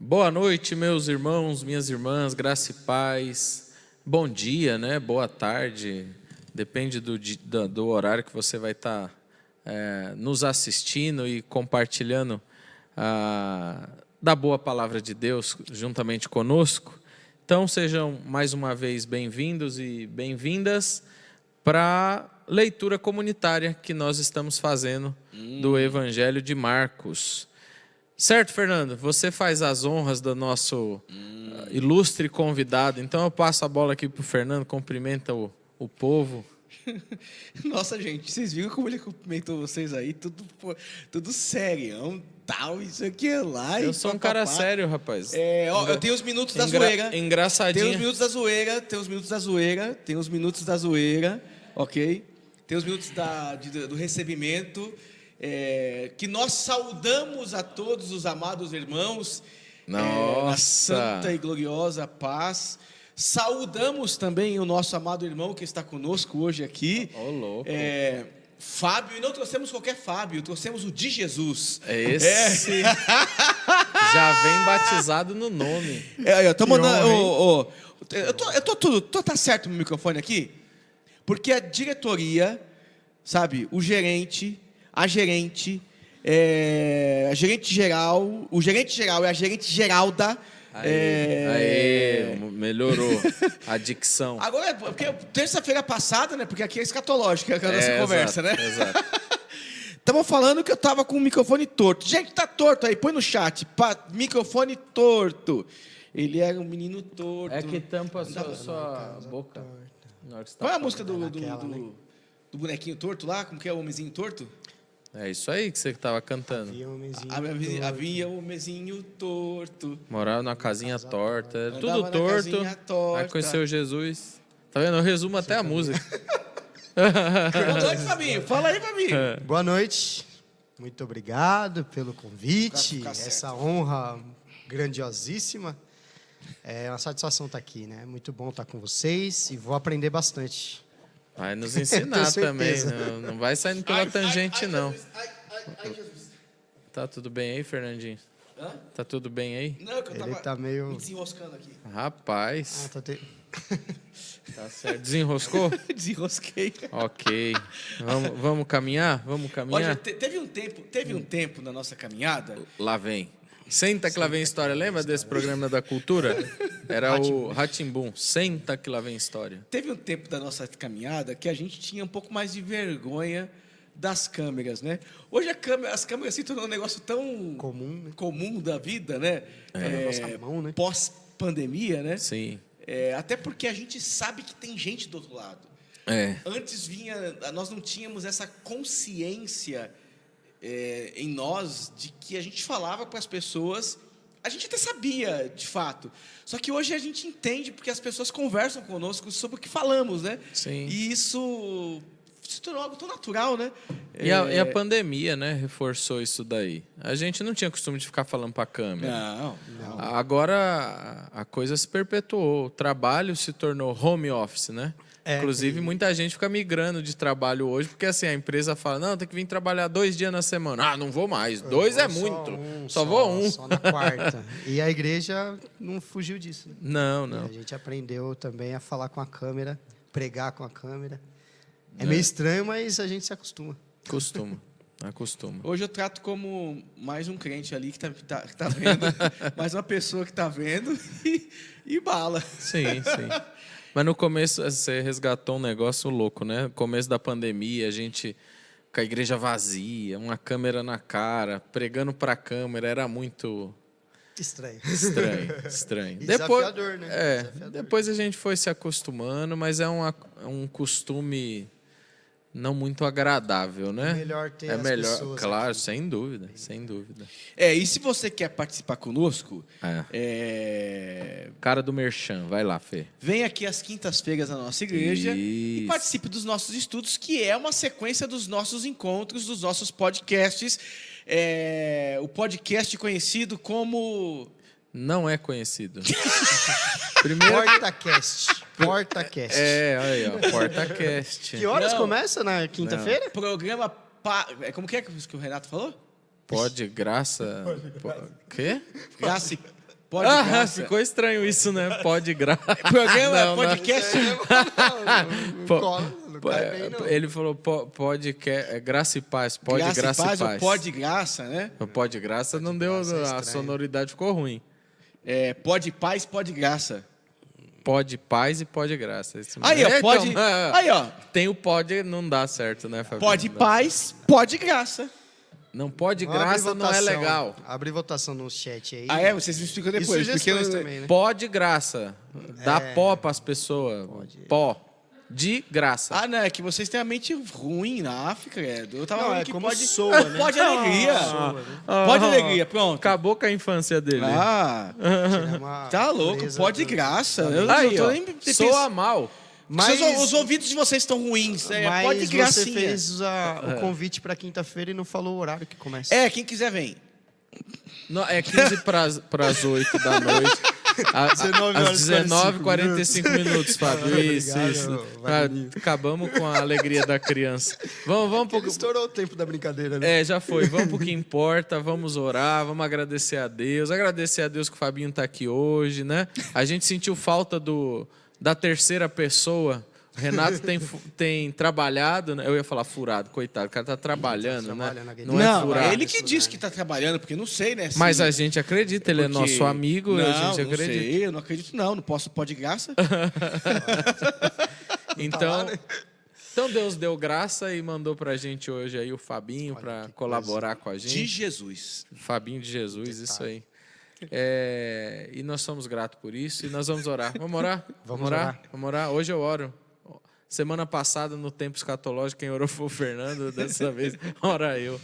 Boa noite, meus irmãos, minhas irmãs, graça e paz. Bom dia, né? Boa tarde. Depende do horário que você vai estar nos assistindo e compartilhando da boa palavra de Deus juntamente conosco. Então, sejam mais uma vez bem-vindos e bem-vindas para a leitura comunitária que nós estamos fazendo do Evangelho de Marcos. Certo, Fernando? Você faz as honras do nosso ilustre convidado. Então eu passo a bola aqui para o Fernando, cumprimenta o povo. Nossa, gente, vocês viram como ele cumprimentou vocês aí? Tudo serião, tal, isso aqui é lá. Eu sou um cara sério, rapaz. Eu tenho os minutos da zoeira. Engraçadinho. Tem os minutos da zoeira, ok? Tem os minutos do recebimento. Que nós saudamos a todos os amados irmãos na santa e gloriosa paz. Saudamos também o nosso amado irmão que está conosco hoje aqui, louco. Fábio, e não trouxemos qualquer Fábio, trouxemos o de Jesus. Esse já vem batizado no nome. Eu tô mandando. Tá certo meu microfone aqui? Porque a diretoria, sabe, o gerente geral, o gerente geral e a gerente Geralda. Melhorou a dicção. Agora, porque terça-feira passada, né? Porque aqui é escatológica a nossa conversa, exato, né? Exato. Estavam falando que eu tava com o microfone torto. Gente, tá torto aí, põe no chat. Microfone torto. Ele era um menino torto. É que tampa a sua boca. Qual é a música do bonequinho torto lá? Como que é o homenzinho torto? É isso aí que você estava cantando. Havia um homenzinho torto. Morava numa casinha torta. Era tudo torto. Aí conheceu Jesus. Tá vendo? Eu resumo até a música. Boa noite, Fabinho. Fala aí, Fabinho. Boa noite. Muito obrigado pelo convite. Essa honra grandiosíssima. É uma satisfação estar aqui, né? Muito bom estar com vocês e vou aprender bastante. Vai nos ensinar também. Não vai saindo pela tangente, não. Jesus. Tá tudo bem aí, Fernandinho? Hã? Tá tudo bem aí? Não, que eu tava Ele tá meio... me desenroscando aqui. Rapaz. Tá certo. Desenroscou? Desenrosquei. Ok. Vamos caminhar? Vamos caminhar? Olha, teve um tempo na nossa caminhada. Lá vem. Senta que lá vem história. Lembra desse programa da cultura? Era o Rá-Tim-Bum. Senta que lá vem história. Teve um tempo da nossa caminhada que a gente tinha um pouco mais de vergonha das câmeras, né? Hoje as câmeras se tornou um negócio tão comum da vida, né? Nossa mão, né? Pós-pandemia, né? Sim. Até porque a gente sabe que tem gente do outro lado. Antes nós não tínhamos essa consciência em nós de que a gente falava para as pessoas, a gente até sabia de fato, só que hoje a gente entende porque as pessoas conversam conosco sobre o que falamos, né? Sim. E isso se tornou algo tão natural, né? E a pandemia, né, reforçou isso daí. A gente não tinha costume de ficar falando para a câmera. Não. Agora a coisa se perpetuou. O trabalho se tornou home office, né? Inclusive, muita gente fica migrando de trabalho hoje, porque assim, a empresa fala, não, tem que vir trabalhar 2 dias na semana. Ah, não vou mais. 2 é muito. Só vou 1. Só na quarta. E a igreja não fugiu disso. Né? Não. A gente aprendeu também a falar com a câmera, pregar com a câmera. É meio estranho, mas a gente se acostuma. Acostuma. Hoje eu trato como mais um crente ali que tá vendo, mais uma pessoa que tá vendo e bala. Sim. Mas no começo você resgatou um negócio louco, né? No começo da pandemia, a gente com a igreja vazia, uma câmera na cara, pregando para a câmera, era muito Estranho. E desafiador, né? Desafiador. Depois a gente foi se acostumando, mas é um costume não muito agradável, né? É melhor ter as pessoas claro, aqui. sem dúvida. E se você quer participar conosco, Cara do Merchan, vai lá, Fê. vem aqui às quintas-feiras na nossa igreja e Isso. participe dos nossos estudos, que é uma sequência dos nossos encontros, dos nossos podcasts. O podcast conhecido como... Não é conhecido. PortaCast. Olha aí, ó, PortaCast. Que horas começa na quinta-feira? Programa... Como que é que o Renato falou? Pode, graça... Quê? Graça e Pode graça. Ficou estranho isso, né? Pode graça. Programa, podcast. Ele falou podcast, graça e paz. Pode graça e paz. Ou pode graça, né? Pode graça não deu, a sonoridade ficou ruim. Pode paz, pode graça. Pode paz e pode graça. Aí, ó, pode. Então, aí, ó. Tem o pode, não dá certo, né, Fabinho? Pode paz, pode graça. Não pode graça, não é legal. Abre votação no chat aí. Vocês me explicam depois. Porque também, né? Pode graça. Dá pó para as pessoas. Pó. De graça. Não, é que vocês têm a mente ruim na África, Eu tava falando que como pode. soa, né? Pode alegria. Pode alegria, pronto. Acabou com a infância dele. Tá louco, pode graça. Eu Aí, não tô ó, nem soa mal. Mas os ouvidos de vocês estão ruins. Pode gracinha. Você fez o convite para quinta-feira e não falou o horário que começa. Quem quiser vem. Não, é 15 para as 8 da noite. Às 19h45 minutos, Fábio. Isso. Acabamos com a alegria da criança. Vamos um pouco. Estourou o tempo da brincadeira, né? Já foi. Vamos pro que importa. Vamos orar, vamos agradecer a Deus. Agradecer a Deus que o Fabinho está aqui hoje, né? A gente sentiu falta da terceira pessoa. O Renato tem trabalhado, né? Eu ia falar furado, coitado, o cara tá trabalhando, né? Não é furado. Ele que diz que tá trabalhando, porque não sei, né? Mas a gente acredita, ele é nosso amigo, a gente acredita. Não sei, eu não acredito não posso pôr de graça. Então Deus deu graça e mandou pra gente hoje aí o Fabinho para colaborar com a gente. De Jesus. Fabinho de Jesus, isso aí. E nós somos gratos por isso e nós vamos orar. Vamos orar? Vamos orar. Vamos orar. Hoje eu oro. Semana passada, no tempo escatológico, quem orou foi o Fernando. Dessa vez, ora eu.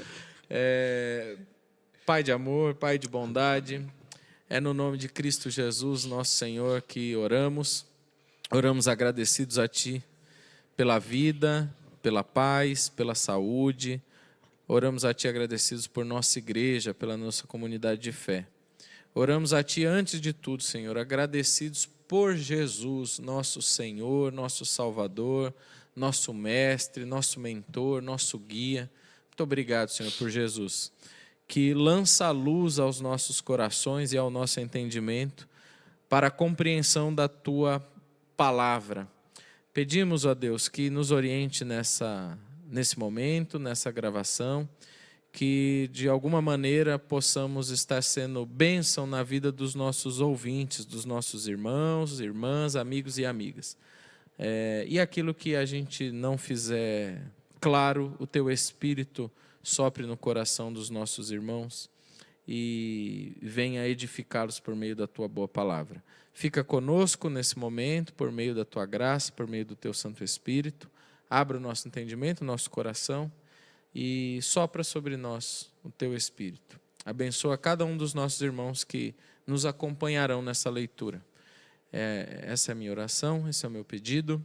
Pai de amor, Pai de bondade, é no nome de Cristo Jesus, nosso Senhor, que oramos. Oramos agradecidos a Ti pela vida, pela paz, pela saúde. Oramos a Ti agradecidos por nossa igreja, pela nossa comunidade de fé. Oramos a Ti antes de tudo, Senhor, agradecidos por Jesus, nosso Senhor, nosso Salvador, nosso Mestre, nosso Mentor, nosso Guia. Muito obrigado, Senhor, por Jesus, que lança a luz aos nossos corações e ao nosso entendimento para a compreensão da Tua palavra. Pedimos, ó Deus, que nos oriente nesse momento, nessa gravação, que de alguma maneira possamos estar sendo bênção na vida dos nossos ouvintes, dos nossos irmãos, irmãs, amigos e amigas. E aquilo que a gente não fizer claro, o Teu Espírito sopre no coração dos nossos irmãos e venha edificá-los por meio da Tua boa palavra. Fica conosco nesse momento, por meio da Tua graça, por meio do Teu Santo Espírito. Abra o nosso entendimento, o nosso coração, e sopra sobre nós o Teu Espírito. Abençoa cada um dos nossos irmãos que nos acompanharão nessa leitura. Essa é a minha oração, esse é o meu pedido,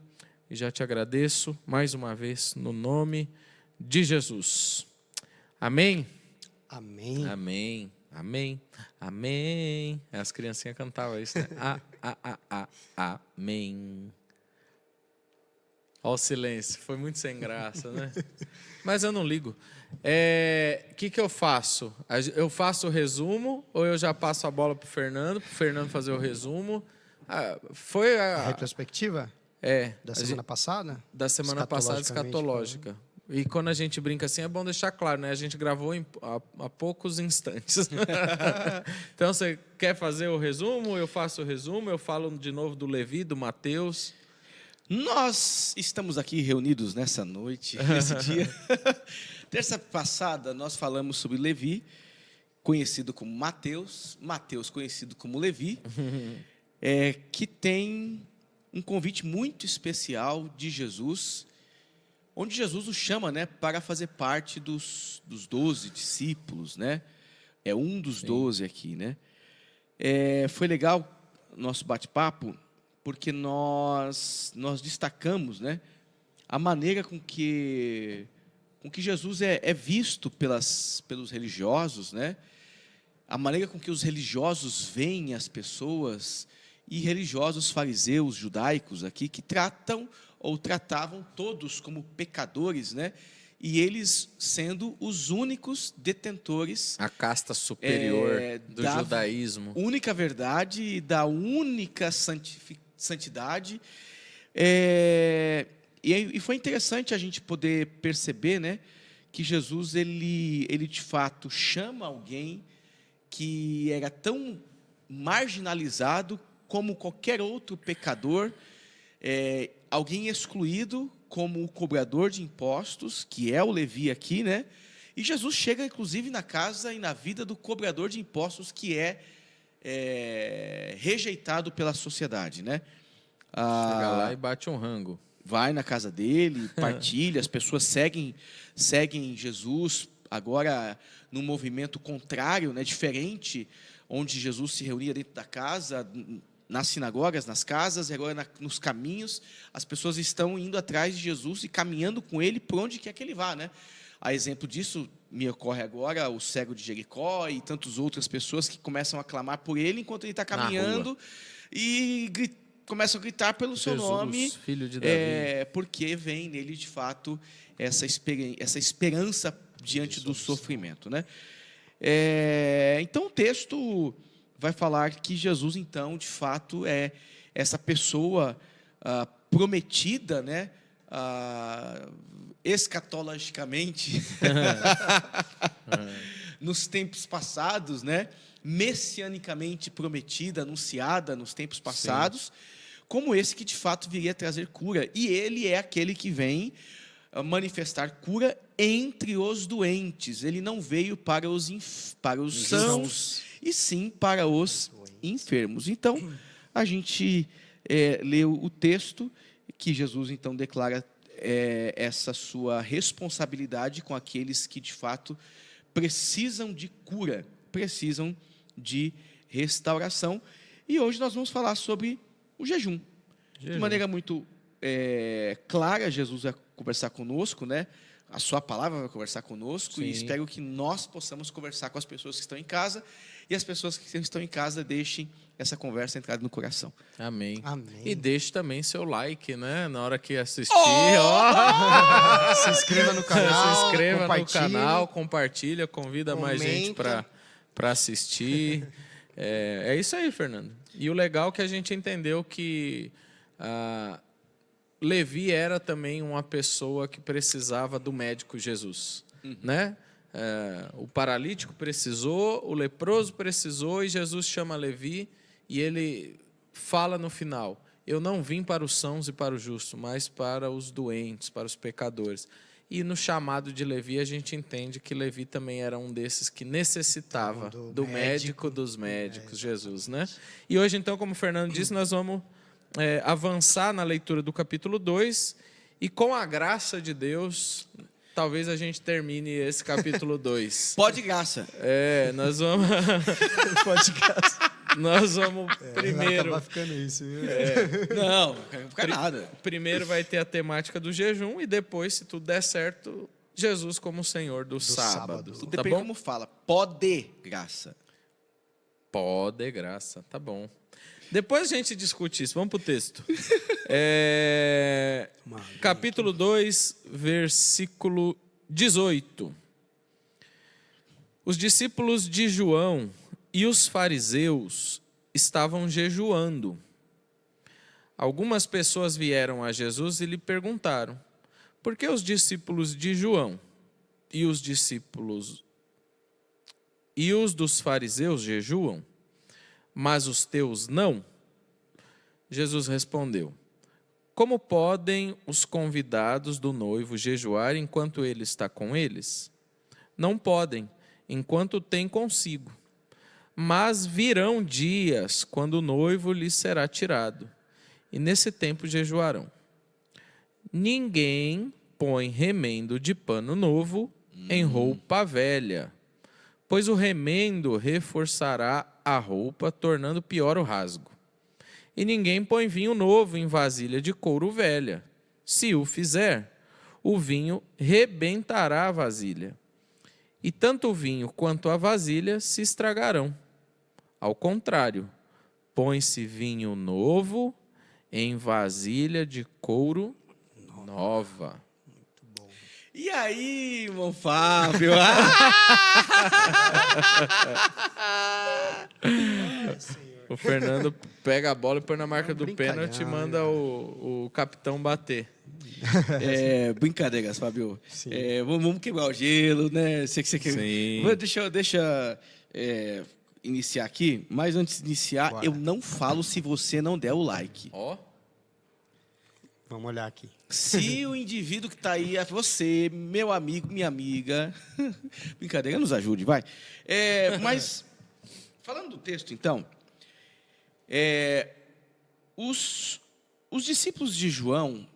e já te agradeço mais uma vez no nome de Jesus. Amém? Amém. Amém. Amém. Amém. As criancinhas cantavam isso, né? Amém. Olha o silêncio, foi muito sem graça, né? Mas eu não ligo. Que eu faço? Eu faço o resumo ou eu já passo a bola para o Fernando fazer o resumo? Foi a retrospectiva? Da semana passada? Da semana passada, escatológica. E quando a gente brinca assim, é bom deixar claro, né? A gente gravou há poucos instantes. Então, você quer fazer o resumo? Eu faço o resumo, eu falo de novo do Levi, do Mateus. Nós estamos aqui reunidos nessa noite, nesse dia. Terça passada, nós falamos sobre Levi, conhecido como Mateus, Mateus conhecido como Levi, que tem um convite muito especial de Jesus, onde Jesus o chama, né, para fazer parte dos 12 discípulos, né? É um dos 12 aqui, né? Foi legal o nosso bate-papo, porque nós destacamos, né, a maneira com que Jesus é visto pelos religiosos, né? A maneira com que os religiosos veem as pessoas, e religiosos fariseus judaicos aqui, que tratavam todos como pecadores, né? e eles sendo os únicos detentores, a casta superior do judaísmo, única verdade e da única santidade. E foi interessante a gente poder perceber, né, que Jesus ele de fato chama alguém que era tão marginalizado como qualquer outro pecador, alguém excluído como o cobrador de impostos, que é o Levi aqui, né? E Jesus chega inclusive na casa e na vida do cobrador de impostos, que é rejeitado pela sociedade, né? Chega lá e bate um rango. Vai na casa dele, partilha, as pessoas seguem Jesus, agora num movimento contrário, né, diferente, onde Jesus se reunia dentro da casa, nas sinagogas, nas casas, e agora nos caminhos, as pessoas estão indo atrás de Jesus e caminhando com ele por onde quer que ele vá, né? A exemplo disso, me ocorre agora o cego de Jericó e tantas outras pessoas que começam a clamar por ele enquanto ele está caminhando e começam a gritar pelo seu nome, filho de Davi. porque vem nele, de fato, essa esperança diante do sofrimento, né? Então, o texto vai falar que Jesus, então, de fato, é essa pessoa prometida, né? Escatologicamente, nos tempos passados, né? Messianicamente prometida, anunciada nos tempos passados, como esse que de fato viria trazer cura. E ele é aquele que vem manifestar cura entre os doentes. Ele não veio para os sãos, e sim para os enfermos. Então, a gente leu o texto que Jesus então declara essa sua responsabilidade com aqueles que de fato precisam de cura, precisam de restauração. E hoje nós vamos falar sobre o jejum. De maneira muito clara, Jesus vai conversar conosco, né? A sua palavra vai conversar conosco. Sim. E espero que nós possamos conversar com as pessoas que estão em casa e as pessoas que estão em casa deixem essa conversa entrar no coração. Amém. Amém. E deixe também seu like, né? Na hora que assistir. Se inscreva no canal. Se inscreva no canal, compartilha, convida mais gente para assistir. É isso aí, Fernando. E o legal é que a gente entendeu que Levi era também uma pessoa que precisava do médico Jesus, né? O paralítico precisou, o leproso precisou, e Jesus chama Levi e ele fala no final: eu não vim para os sãos e para os justos, mas para os doentes, para os pecadores. E no chamado de Levi a gente entende que Levi também era um desses que necessitava do médico dos médicos, Jesus, né? E hoje então, como o Fernando disse, nós vamos avançar na leitura do capítulo 2 e, com a graça de Deus, talvez a gente termine esse capítulo 2. Pode graça. Nós vamos... Pode graça. Nós vamos primeiro... Vai acabar ficando isso, viu? Não, não vai ficar nada. Primeiro vai ter a temática do jejum e depois, se tudo der certo, Jesus como Senhor do sábado. Tudo depende como fala. Pode graça. Pode graça, tá bom. Depois a gente discute isso. Vamos para o texto. Capítulo 2, versículo 18. Os discípulos de João e os fariseus estavam jejuando. Algumas pessoas vieram a Jesus e lhe perguntaram: por que os discípulos de João e os dos fariseus jejuam, mas os teus não? Jesus respondeu: como podem os convidados do noivo jejuar enquanto ele está com eles? Não podem, enquanto tem consigo. Mas virão dias quando o noivo lhes será tirado, e nesse tempo jejuarão. Ninguém põe remendo de pano novo em roupa velha, pois o remendo reforçará a roupa, tornando pior o rasgo. E ninguém põe vinho novo em vasilha de couro velha. Se o fizer, o vinho rebentará a vasilha, e tanto o vinho quanto a vasilha se estragarão. Ao contrário, põe-se vinho novo em vasilha de couro nova. Muito bom. E aí, irmão Fábio? O Fernando pega a bola e põe na marca do brincalhão, pênalti e manda o capitão bater. Brincadeiras, Fábio. Vamos quebrar o gelo, né? Sei que você quer. Sim. Deixa iniciar aqui, mas antes de iniciar, Bora. eu não falo se você não der o like. Ó. Vamos olhar aqui. Se o indivíduo que está aí é você, meu amigo, minha amiga, brincadeira, nos ajude, vai. Mas, falando do texto, então, os discípulos de João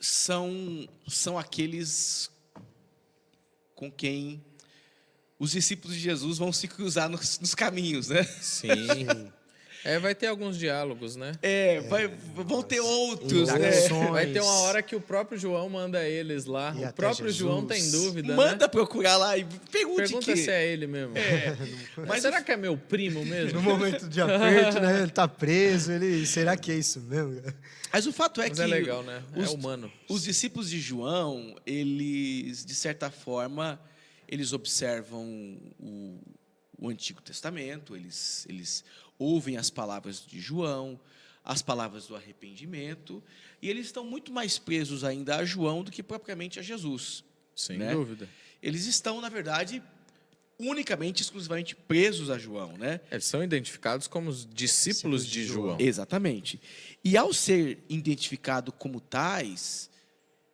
são aqueles com quem os discípulos de Jesus vão se cruzar nos caminhos, né? Sim. Vai ter alguns diálogos, né? Vão ter outros, né? Indagações. Vai ter uma hora que o próprio João manda eles lá. E O até próprio Jesus. João tem dúvida, Manda né? procurar lá e Pergunta se é ele mesmo. Mas será que é meu primo mesmo? No momento de aperto, né? Ele tá preso, será que é isso mesmo? Mas o fato é Mas que é legal, né? É humano. Os discípulos de João, eles, de certa forma, eles observam o Antigo Testamento, eles ouvem as palavras de João, as palavras do arrependimento, e eles estão muito mais presos ainda a João do que propriamente a Jesus. Sem né? dúvida. Eles estão, na verdade, unicamente, exclusivamente presos a João, né? Eles são identificados como os discípulos de João. Exatamente. E ao ser identificado como tais,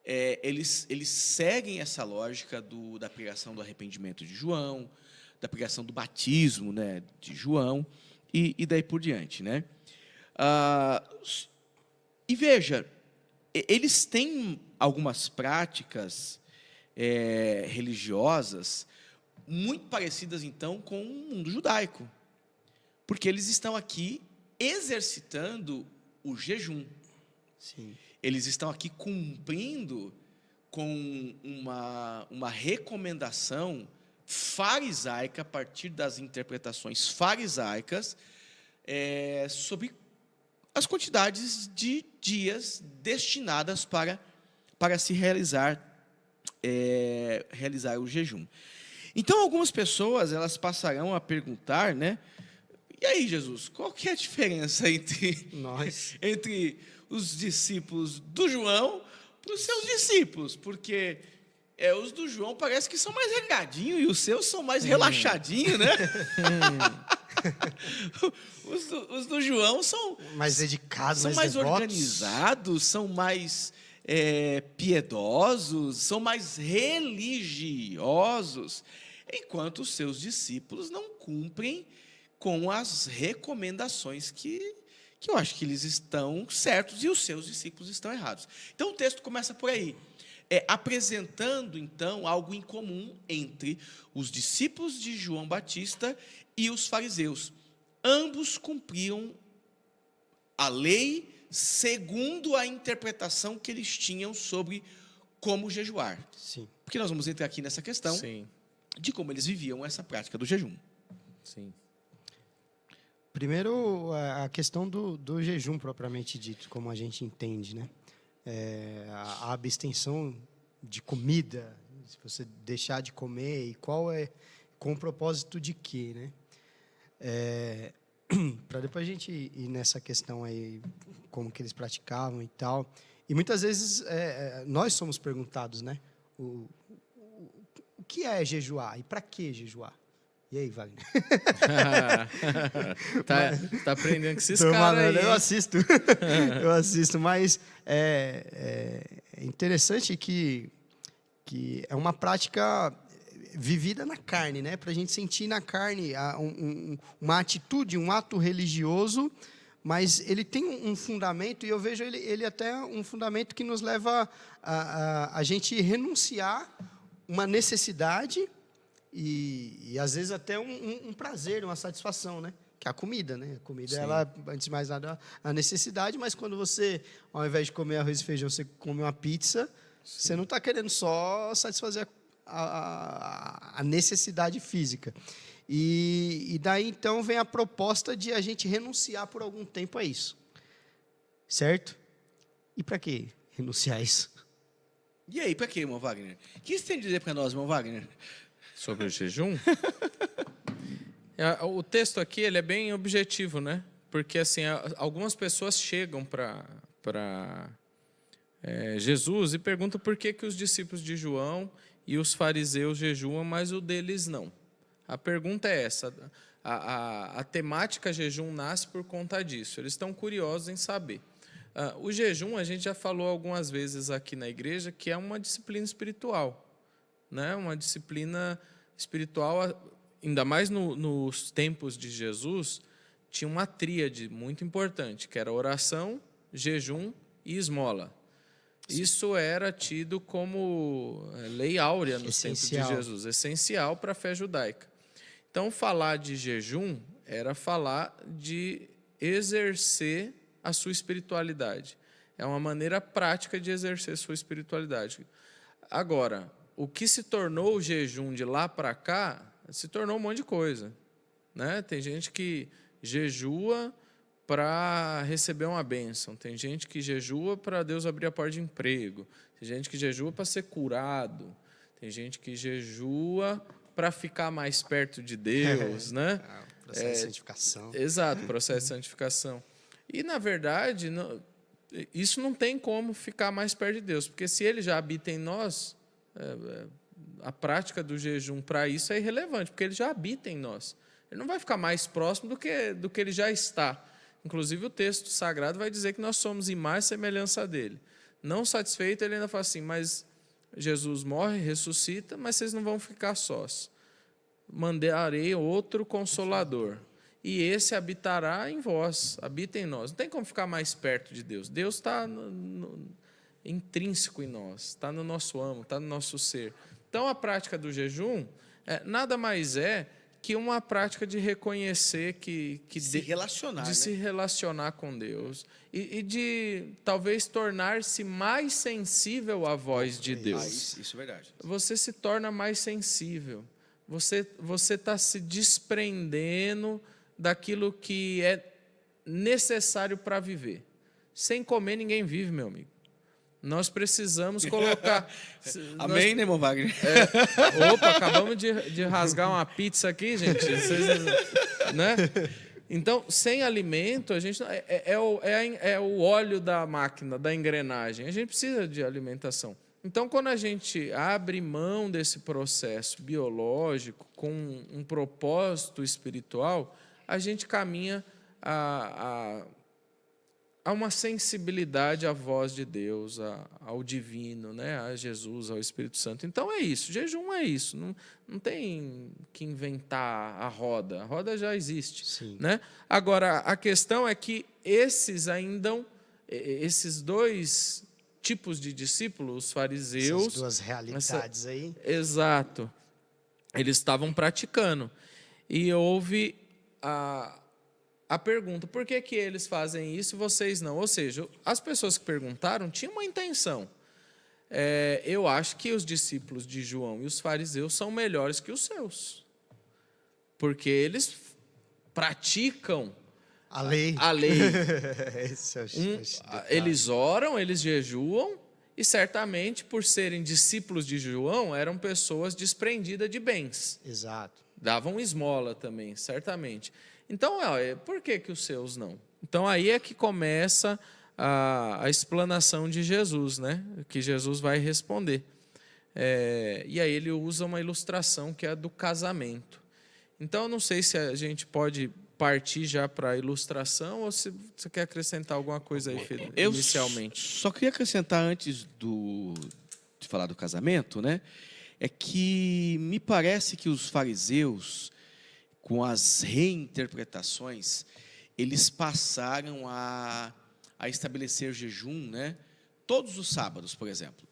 eles seguem essa lógica da pregação do arrependimento de João, da pregação do batismo, né, de João, e daí por diante, né? E veja, eles têm algumas práticas religiosas muito parecidas, então, com o mundo judaico, porque eles estão aqui exercitando o jejum. Sim. Eles estão aqui cumprindo com uma recomendação farisaica, a partir das interpretações farisaicas, sobre as quantidades de dias destinadas para se realizar o jejum. Então, algumas pessoas elas passarão a perguntar, né? E aí, Jesus, qual que é a diferença entre os discípulos do João para os seus discípulos? Porque os do João parece que são mais regadinhos e os seus são mais relaxadinhos, né? Os do João são mais dedicados, são mais organizados, são mais piedosos, são mais religiosos, enquanto os seus discípulos não cumprem com as recomendações que eu acho que eles estão certos e os seus discípulos estão errados. Então, o texto começa por aí, apresentando, então, algo em comum entre os discípulos de João Batista e os fariseus. Ambos cumpriam a lei segundo a interpretação que eles tinham sobre como jejuar. Sim. Porque nós vamos entrar aqui nessa questão de como eles viviam essa prática do jejum. Sim. Primeiro, a questão do jejum propriamente dito, como a gente entende, né? A abstenção de comida, se você deixar de comer, e com o propósito de quê, né? Para depois a gente ir nessa questão aí, como que eles praticavam e tal. E muitas vezes nós somos perguntados, né? O que é jejuar e para que jejuar? E aí, Wagner? tá aprendendo com esses caras aí. Eu assisto, mas é interessante que é uma prática vivida na carne, né? Para a gente sentir na carne uma atitude, um ato religioso, mas ele tem um fundamento, e eu vejo ele até um fundamento que nos leva a gente renunciar uma necessidade e às vezes até um prazer, uma satisfação, né? Que é a comida, né? A comida, ela, antes de mais nada, a necessidade, mas quando você, ao invés de comer arroz e feijão, você come uma pizza, você não está querendo só satisfazer a necessidade física. E daí, então, vem a proposta de a gente renunciar por algum tempo a isso. Certo? E para que renunciar a isso? E aí, para quê, irmão Wagner? O que você tem a dizer para nós, irmão Wagner? Sobre o jejum? O texto aqui ele é bem objetivo, né? Porque assim, algumas pessoas chegam para Jesus e perguntam por que os discípulos de João e os fariseus jejuam, mas o deles não. A pergunta é essa. A temática jejum nasce por conta disso. Eles estão curiosos em saber. O jejum, a gente já falou algumas vezes aqui na igreja, que é uma disciplina espiritual, né? Uma disciplina espiritual, ainda mais nos tempos de Jesus, tinha uma tríade muito importante, que era oração, jejum e esmola. Isso era tido como lei áurea no tempo de Jesus, essencial para a fé judaica. Então, falar de jejum era falar de exercer a sua espiritualidade. É uma maneira prática de exercer sua espiritualidade. Agora, o que se tornou o jejum de lá para cá, se tornou um monte de coisa, né? Tem gente que jejua para receber uma bênção, tem gente que jejua para Deus abrir a porta de emprego, tem gente que jejua para ser curado, tem gente que jejua para ficar mais perto de Deus, né? Processo de santificação. Exato, processo de santificação. E, na verdade, isso não tem como ficar mais perto de Deus, porque se Ele já habita em nós, a prática do jejum para isso é irrelevante, porque Ele já habita em nós. Ele não vai ficar mais próximo do que Ele já está. Inclusive, o texto sagrado vai dizer que nós somos imagem e semelhança dEle. Não satisfeito, Ele ainda fala assim, mas Jesus morre, ressuscita, mas vocês não vão ficar sós. Mandarei outro Consolador. E esse habitará em vós, habita em nós. Não tem como ficar mais perto de Deus. Deus está intrínseco em nós, está no nosso âmago, está no nosso ser. Então, a prática do jejum nada mais é que uma prática de reconhecer se relacionar com Deus e de talvez tornar-se mais sensível à voz de Deus. Isso é verdade. Você se torna mais sensível. Você está se desprendendo daquilo que é necessário para viver. Sem comer, ninguém vive, meu amigo. Nós precisamos colocar... Amém, né, irmão Wagner? Opa, acabamos de rasgar uma pizza aqui, gente. Né? Então, sem alimento, a gente é o óleo da máquina, da engrenagem. A gente precisa de alimentação. Então, quando a gente abre mão desse processo biológico com um propósito espiritual, a gente caminha a uma sensibilidade à voz de Deus, ao divino, né? A Jesus, ao Espírito Santo. Então, é isso. Jejum é isso. Não tem que inventar a roda já existe. Sim. Né? Agora, a questão é que esses dois tipos de discípulos, os fariseus... Essas duas realidades aí. Exato. Eles estavam praticando. E houve a pergunta, por que eles fazem isso e vocês não? Ou seja, as pessoas que perguntaram tinham uma intenção. Eu acho que os discípulos de João e os fariseus são melhores que os seus. Porque eles praticam a lei. Eles oram, eles jejuam, e certamente, por serem discípulos de João, eram pessoas desprendidas de bens. Exato. Davam esmola também, certamente. Então, por que os seus não? Então, aí é que começa a explanação de Jesus, né? Que Jesus vai responder. E aí ele usa uma ilustração que é a do casamento. Então, eu não sei se a gente pode partir já para a ilustração ou se você quer acrescentar alguma coisa aí, Felipe, inicialmente. Só queria acrescentar antes de falar do casamento, né? É que me parece que os fariseus, com as reinterpretações, eles passaram a estabelecer jejum, né? Todos os sábados, por exemplo.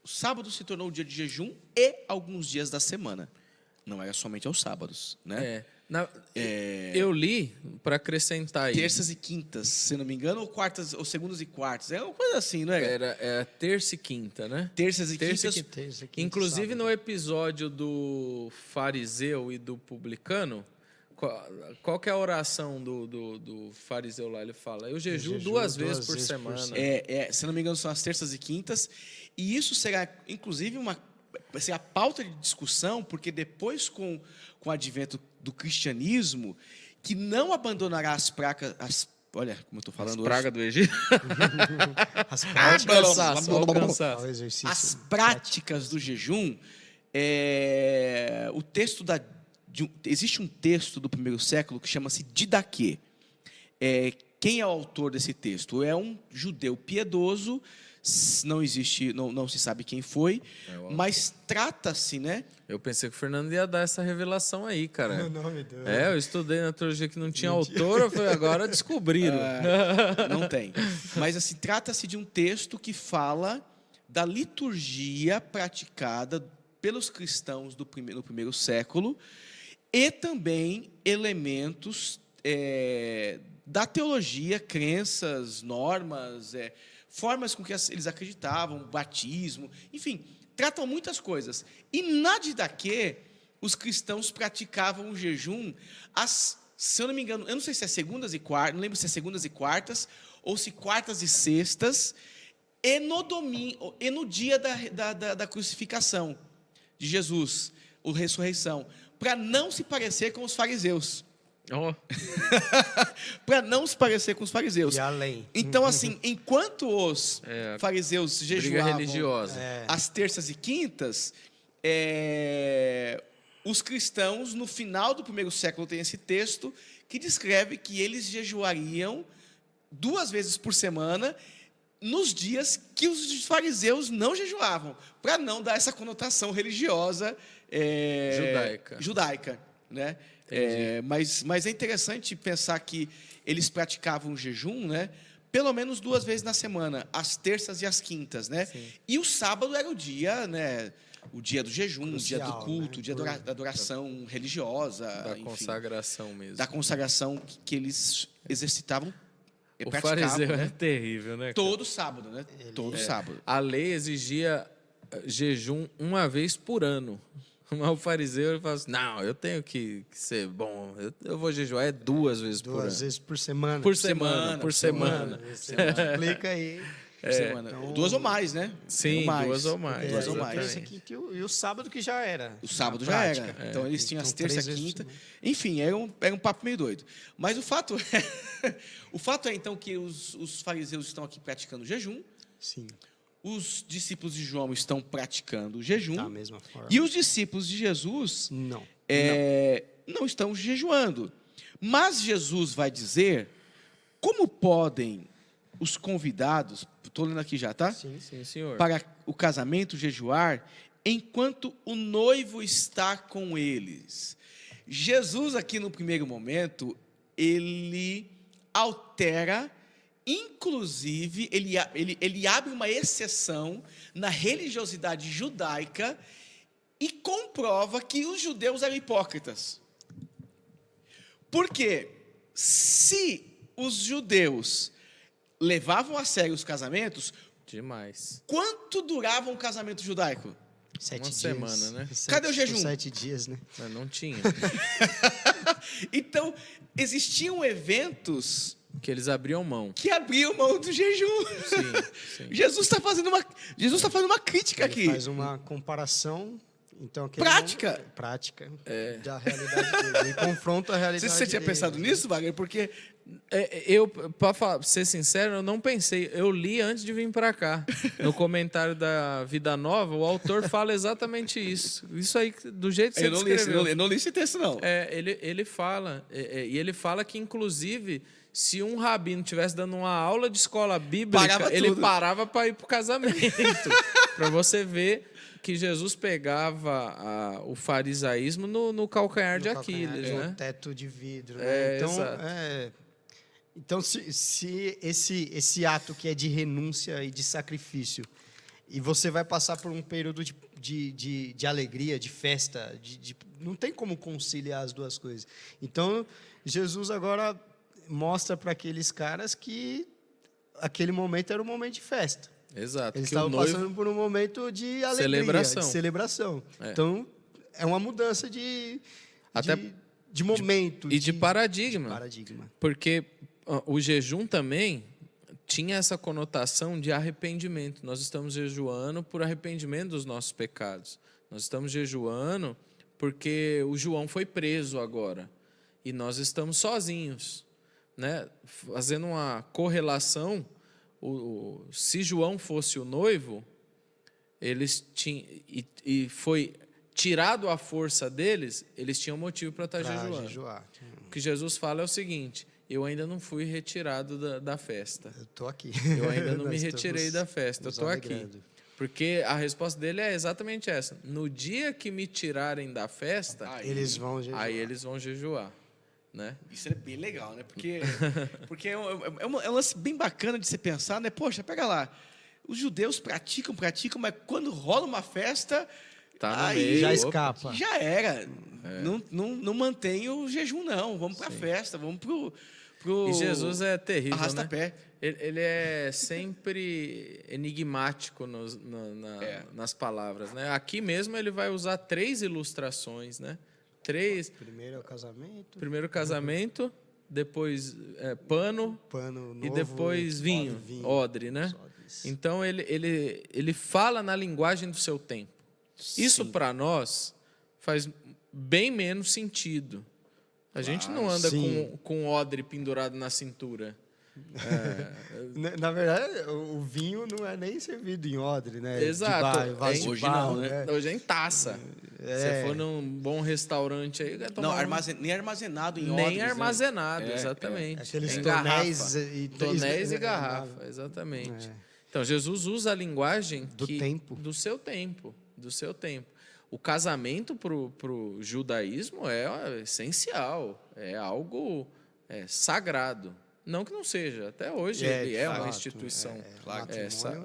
O sábado se tornou o dia de jejum e alguns dias da semana. Não era somente aos sábados, né? Eu li, para acrescentar aí... Terças e quintas, se não me engano, ou quartas, ou segundas e quartas. É uma coisa assim, não é? Era terça e quinta, né? Terças e quintas. Inclusive, sábado. No episódio do fariseu e do publicano, Qual que é a oração do fariseu lá? Ele fala, eu jejuo duas vezes por semana. Se não me engano, são as terças e quintas. E isso será, inclusive, será a pauta de discussão, porque depois, com o advento do cristianismo, que não abandonará as pragas... Olha, como eu estou falando hoje. As pragas do Egito? As práticas do jejum, o texto existe um texto do primeiro século que chama-se Didaquê. Quem é o autor desse texto? É um judeu piedoso, não se sabe quem foi, mas trata-se, né? Eu pensei que o Fernando ia dar essa revelação aí, cara. Não me deu. Eu estudei na teologia que não tinha autor, eu falei, agora descobriram. Não tem. Mas assim, trata-se de um texto que fala da liturgia praticada pelos cristãos no primeiro século e também elementos da teologia, crenças, normas, formas com que eles acreditavam, batismo, enfim, tratam muitas coisas. E na Didaquê, os cristãos praticavam o jejum, se eu não me engano, eu não sei se é segundas e quartas, não lembro se é segundas e quartas, ou se quartas e sextas, e no domingo, e no dia da crucificação de Jesus, a ressurreição, para não se parecer com os fariseus. Para não se parecer com os fariseus. E além. Então, assim, enquanto os fariseus jejuavam às terças e quintas, os cristãos, no final do primeiro século, tem esse texto que descreve que eles jejuariam 2 vezes por semana nos dias que os fariseus não jejuavam, para não dar essa conotação religiosa judaica, né? Mas é interessante pensar que eles praticavam o jejum, né? Pelo menos 2 vezes na semana, às terças e às quintas, né? Sim. E o sábado era o dia, né? O dia do jejum, crucial, o dia do culto, né? O dia da adoração religiosa, da consagração mesmo, da consagração que eles exercitavam. O fariseu é terrível, né? Todo sábado, né? Todo sábado. A lei exigia jejum 1 vez por ano. Mas o fariseu ele fala assim, não, eu tenho que ser bom, eu vou jejuar 2 vezes por ano. 2 vezes por semana. Por semana. Explica aí. Semana. Então, 2 ou mais, né? Sim, 2 ou mais. 2 ou mais. E o sábado que já era. O sábado já era. Então eles tinham as terça e quinta. Enfim, era um papo meio doido. Mas o fato é então que os fariseus estão aqui praticando o jejum. Sim. Os discípulos de João estão praticando o jejum. Da mesma forma. E os discípulos de Jesus não estão jejuando. Mas Jesus vai dizer como podem os convidados, estou lendo aqui já, tá? Sim, senhor. Para o casamento jejuar, enquanto o noivo está com eles. Jesus, aqui no primeiro momento, ele altera, inclusive, ele abre uma exceção na religiosidade judaica e comprova que os judeus eram hipócritas. Por quê? Se os judeus levavam a sério os casamentos, demais. Quanto durava um casamento judaico? 7 Uma dias. semana, né? Cadê o jejum? 7 dias, né? Mas não tinha. Então, existiam eventos que eles abriam mão. Que abriam mão do jejum. Sim. Jesus está fazendo uma crítica ele aqui. Ele faz uma comparação. Então, prática da realidade dele. Ele confronta a realidade Você tinha dele, pensado nisso, Wagner? Porque para ser sincero, eu não pensei. Eu li antes de vir para cá. No comentário da Vida Nova, o autor fala exatamente isso. Isso aí, do jeito que você descreveu. Eu não li esse texto, não. Ele fala. E ele fala que, inclusive, se um rabino estivesse dando uma aula de escola bíblica, ele parava para ir para o casamento. Para você ver que Jesus pegava o farisaísmo no calcanhar de Aquiles, né? No teto de vidro. Né? Então, se esse ato que é de renúncia e de sacrifício, e você vai passar por um período de alegria, de festa, não tem como conciliar as duas coisas. Então, Jesus agora mostra para aqueles caras que aquele momento era um momento de festa. Exato. Eles estavam passando por um momento de alegria, de celebração. Então, é uma mudança de de momento. E de paradigma. De paradigma. Porque o jejum também tinha essa conotação de arrependimento. Nós estamos jejuando por arrependimento dos nossos pecados. Nós estamos jejuando porque o João foi preso agora. E nós estamos sozinhos. Né? Fazendo uma correlação, se João fosse o noivo, eles tinham, e foi tirado a força deles, eles tinham motivo para estar jejuando. O que Jesus fala é o seguinte: eu ainda não fui retirado da festa. Eu estou aqui. Eu ainda não me retirei da festa, eu estou aqui. Porque a resposta dele é exatamente essa: no dia que me tirarem da festa, eles vão jejuar. Aí eles vão jejuar. Né? Isso é bem legal, né? Porque é um lance bem bacana de você pensar, né? Poxa, pega lá, os judeus praticam, mas quando rola uma festa, tá aí meio, já escapa. Já era. Não mantém o jejum, não. Vamos para a festa, vamos pro E Jesus é terrível, arrasta-pé. Ele é sempre enigmático nas palavras, né? Aqui mesmo ele vai usar 3 ilustrações, né? 3. Primeiro é o casamento. Primeiro casamento, depois pano novo, e depois vinho, odre, né? Então ele fala na linguagem do seu tempo. Sim. Isso para nós faz bem menos sentido. A gente não anda com odre pendurado na cintura. Na verdade, o vinho não é nem servido em odre, né? Exato. Hoje não, né? Hoje é em taça. Se for num bom restaurante aí, nem armazenado em odres. Nem armazenado, exatamente. Aqueles tonéis e garrafa, exatamente. Então, Jesus usa a linguagem do seu tempo. O casamento para o judaísmo é essencial, é algo sagrado. Não que não seja, até hoje ele é uma instituição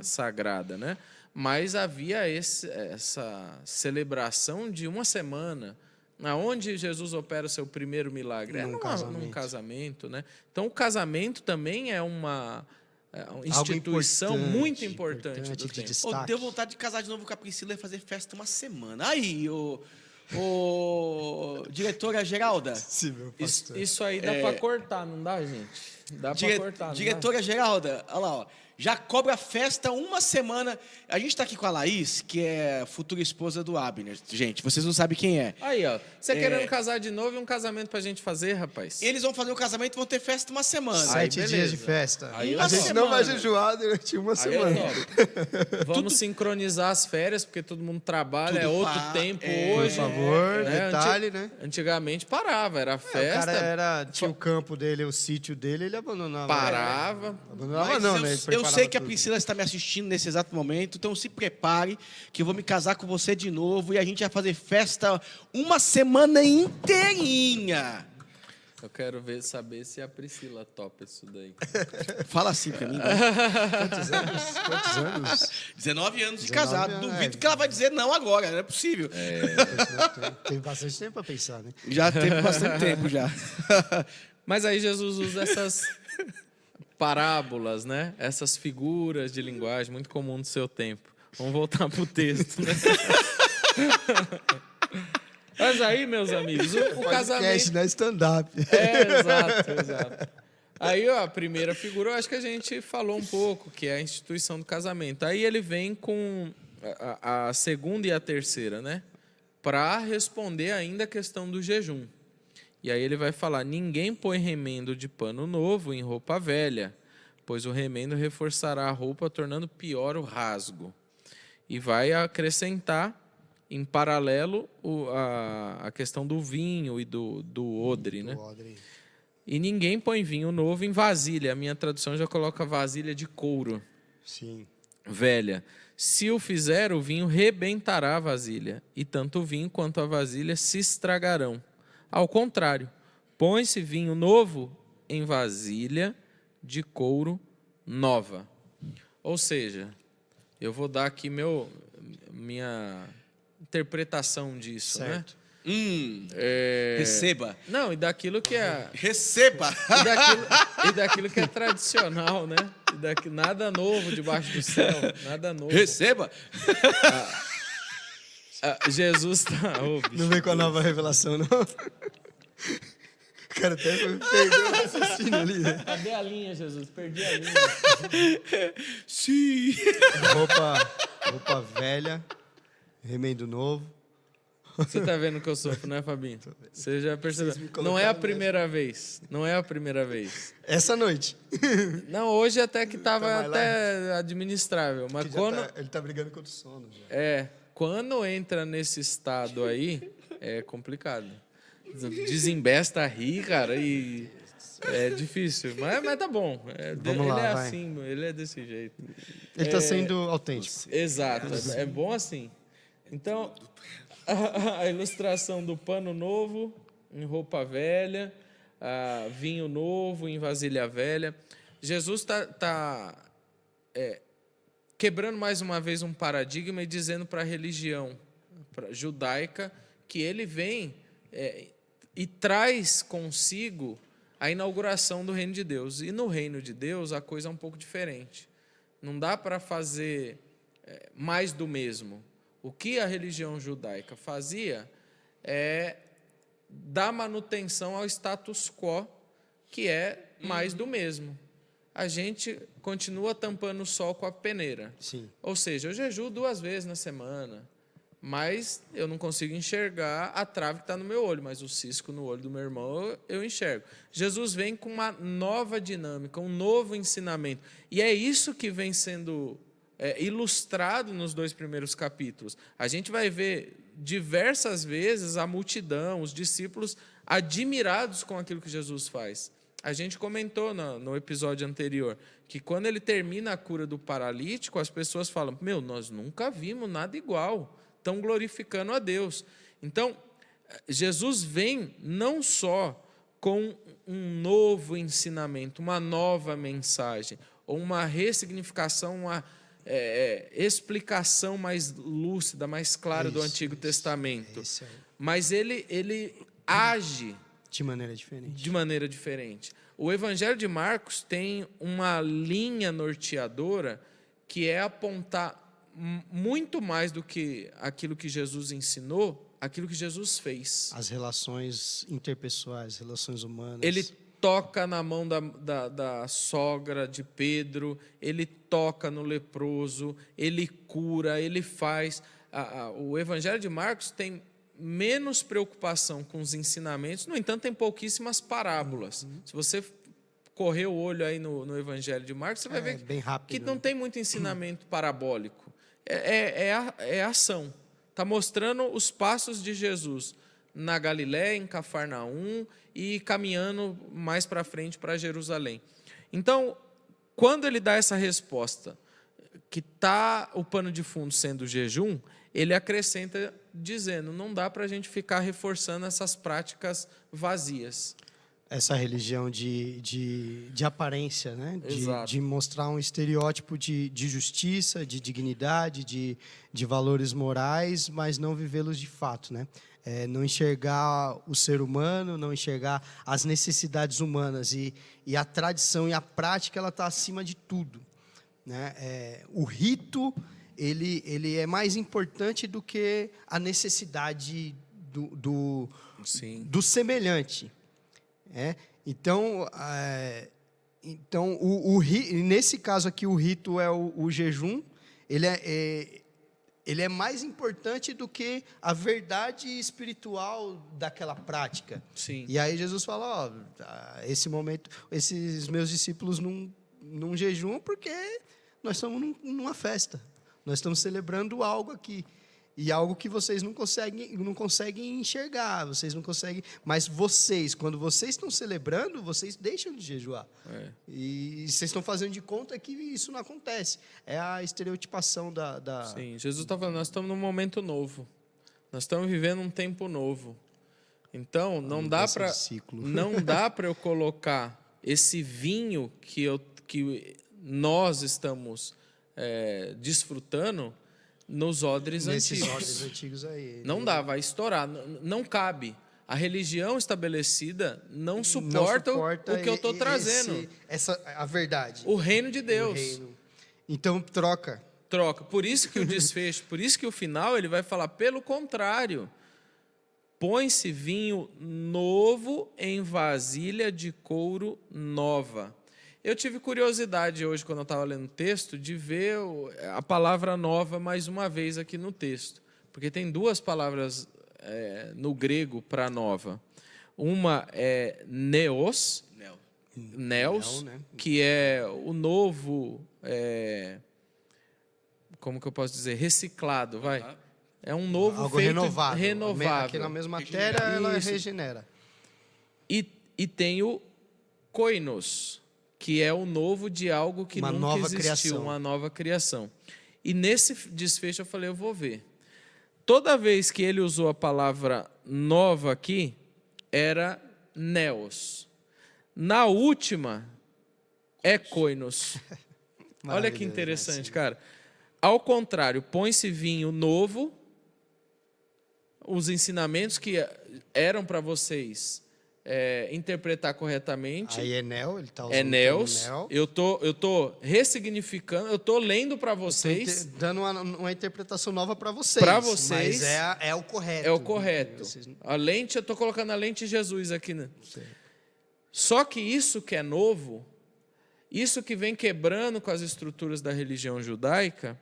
sagrada, né? Mas havia essa celebração de uma semana, onde Jesus opera o seu primeiro milagre. Num casamento, né? Então, o casamento também é uma instituição muito importante do tempo. Deu vontade de casar de novo com a Priscila e fazer festa uma semana. Aí, diretora Geralda. Sim, meu pastor. Isso aí dá para cortar, não dá, gente? Dá para cortar. Diretora Geralda, olha lá, ó. Já cobra festa uma semana. A gente está aqui com a Laís, que é a futura esposa do Abner. Gente, vocês não sabem quem é. Aí, ó. Você querendo casar de novo e um casamento pra gente fazer, rapaz? Eles vão fazer o casamento e vão ter festa uma semana. 7 dias de festa. Aí a gente não vai jejuar durante uma semana. Vamos sincronizar as férias, porque todo mundo trabalha, outro tempo hoje. Por favor, detalhe, né? Antigamente parava, era festa. O cara tinha o campo dele, o sítio dele, ele abandonava. Parava. Abandonava não, né? Eu sei que a Priscila está me assistindo nesse exato momento, então se prepare que eu vou me casar com você de novo e a gente vai fazer festa uma semana inteirinha. Eu quero saber se a Priscila topa isso daí. Fala assim pra mim. Né? Quantos anos? 19 anos de casado. Duvido que ela vai dizer não agora, não é possível. Teve bastante tempo para pensar, né? Já teve bastante tempo já. Mas aí Jesus usa essas parábolas, né? Essas figuras de linguagem muito comum do seu tempo. Vamos voltar para o texto, né? Mas aí, meus amigos, o casamento... não é stand-up. Exato. Aí, ó, a primeira figura, eu acho que a gente falou um pouco, que é a instituição do casamento. Aí ele vem com a segunda e a terceira, né? Para responder ainda a questão do jejum. E aí ele vai falar: ninguém põe remendo de pano novo em roupa velha, pois o remendo reforçará a roupa, tornando pior o rasgo. E vai acrescentar, em paralelo, a questão do vinho e do odre, né? E ninguém põe vinho novo em vasilha. A minha tradução já coloca vasilha de couro. Sim. Velha. Se o fizer, o vinho rebentará a vasilha, e tanto o vinho quanto a vasilha se estragarão. Ao contrário, põe-se vinho novo em vasilha de couro nova. Ou seja, eu vou dar aqui minha interpretação disso, certo, né? Receba. Não, e daquilo que é... Receba! E daquilo que é tradicional, né? Nada novo debaixo do céu, nada novo. Receba! Jesus está... Não vem com a nova revelação, não? O cara até perdeu o raciocínio ali, né? Cadê a linha, Jesus? Perdi a linha. Sim. Roupa velha, remendo novo. Você tá vendo que eu sofro, né, Fabinho? Você já percebeu. Não é a primeira vez. Não é a primeira vez. Essa noite. Não, hoje até que tava Tá mais até administrável. Mas quando... ele tá brigando contra o sono já. Quando entra nesse estado aí, é complicado. Desembesta a rir, cara, e é difícil. Mas tá bom. Vamos lá, ele é vai. assim, ele é desse jeito. Ele tá sendo autêntico. Exato, é bom assim. Então, a ilustração do pano novo em roupa velha, vinho novo em vasilha velha. Jesus está quebrando mais uma vez um paradigma e dizendo para a religião judaica que ele vem e traz consigo a inauguração do reino de Deus. E no reino de Deus a coisa é um pouco diferente. Não dá para fazer mais do mesmo. O que a religião judaica fazia é dar manutenção ao status quo, que é mais do mesmo. A gente continua tampando o sol com a peneira. Sim. Ou seja, eu jejuo 2 vezes na semana, mas eu não consigo enxergar a trave que está no meu olho, mas o cisco no olho do meu irmão eu enxergo. Jesus vem com uma nova dinâmica, um novo ensinamento. E é isso que vem sendo ilustrado nos 2 primeiros capítulos. A gente vai ver diversas vezes a multidão, os discípulos admirados com aquilo que Jesus faz. A gente comentou no episódio anterior que quando ele termina a cura do paralítico, as pessoas falam, nós nunca vimos nada igual, estão glorificando a Deus. Então, Jesus vem não só com um novo ensinamento, uma nova mensagem, ou uma ressignificação, uma explicação mais lúcida, mais clara do Antigo Testamento. Mas ele age de maneira diferente. O Evangelho de Marcos tem uma linha norteadora que é apontar muito mais do que aquilo que Jesus ensinou, aquilo que Jesus fez. As relações interpessoais, relações humanas. Ele toca na mão da sogra de Pedro, ele toca no leproso, ele cura, ele faz. O Evangelho de Marcos tem menos preocupação com os ensinamentos, no entanto, tem pouquíssimas parábolas. Se você correr o olho aí no Evangelho de Marcos, você vai ver bem rápido, que não tem muito ensinamento parabólico. É ação. Está mostrando os passos de Jesus na Galiléia, em Cafarnaum, e caminhando mais para frente para Jerusalém. Então, quando ele dá essa resposta, que está o pano de fundo sendo o jejum, ele acrescenta dizendo, não dá para a gente ficar reforçando essas práticas vazias. Essa religião de aparência, né? De mostrar um estereótipo de justiça, de dignidade, de valores morais, mas não vivê-los de fato, né? Não enxergar o ser humano, não enxergar as necessidades humanas e a tradição e a prática ela está acima de tudo, né? O rito ele é mais importante do que a necessidade do semelhante. Então, nesse caso aqui o rito é o jejum. Ele é mais importante do que a verdade espiritual daquela prática. Sim. E aí Jesus fala, esse momento, esses meus discípulos não jejuam porque nós estamos numa festa. Nós estamos celebrando algo aqui. E algo que vocês não conseguem enxergar, vocês não conseguem. Mas quando vocês estão celebrando, vocês deixam de jejuar. E vocês estão fazendo de conta que isso não acontece. É a estereotipação da... Sim, Jesus está falando, nós estamos num momento novo. Nós estamos vivendo um tempo novo. Então, não dá para eu colocar esse vinho que nós estamos desfrutando nos odres nesses antigos. Odres antigos aí. Não dá, vai estourar. Não cabe. A religião estabelecida não suporta o que eu estou trazendo. A verdade. O reino de Deus. Então, troca. Por isso que o desfecho, por isso que o final, ele vai falar, pelo contrário, põe-se vinho novo em vasilha de couro nova. Eu tive curiosidade hoje, quando eu estava lendo o texto, de ver a palavra nova mais uma vez aqui no texto. Porque tem duas palavras no grego para nova. Uma é neos, né? Que é o novo, como que eu posso dizer, reciclado, vai. Uhum. É um novo algo feito renovável. Aqui na mesma matéria, ela regenera. E tem o koinos, que é o novo de algo que uma nunca nova existiu, criação. uma nova criação. E nesse desfecho eu falei, eu vou ver. Toda vez que ele usou a palavra nova aqui, era neos. Na última, é koinos. Olha que interessante, cara. Ao contrário, põe-se vinho novo, os ensinamentos que eram para vocês interpretar corretamente. Aí Enel, ele está usando Eneos. Eu tô ressignificando, eu tô lendo para vocês. Dando uma interpretação nova para vocês. Para vocês. Mas é o correto. É o correto. A lente, eu tô colocando a lente Jesus aqui, né? Só que isso que é novo, isso que vem quebrando com as estruturas da religião judaica,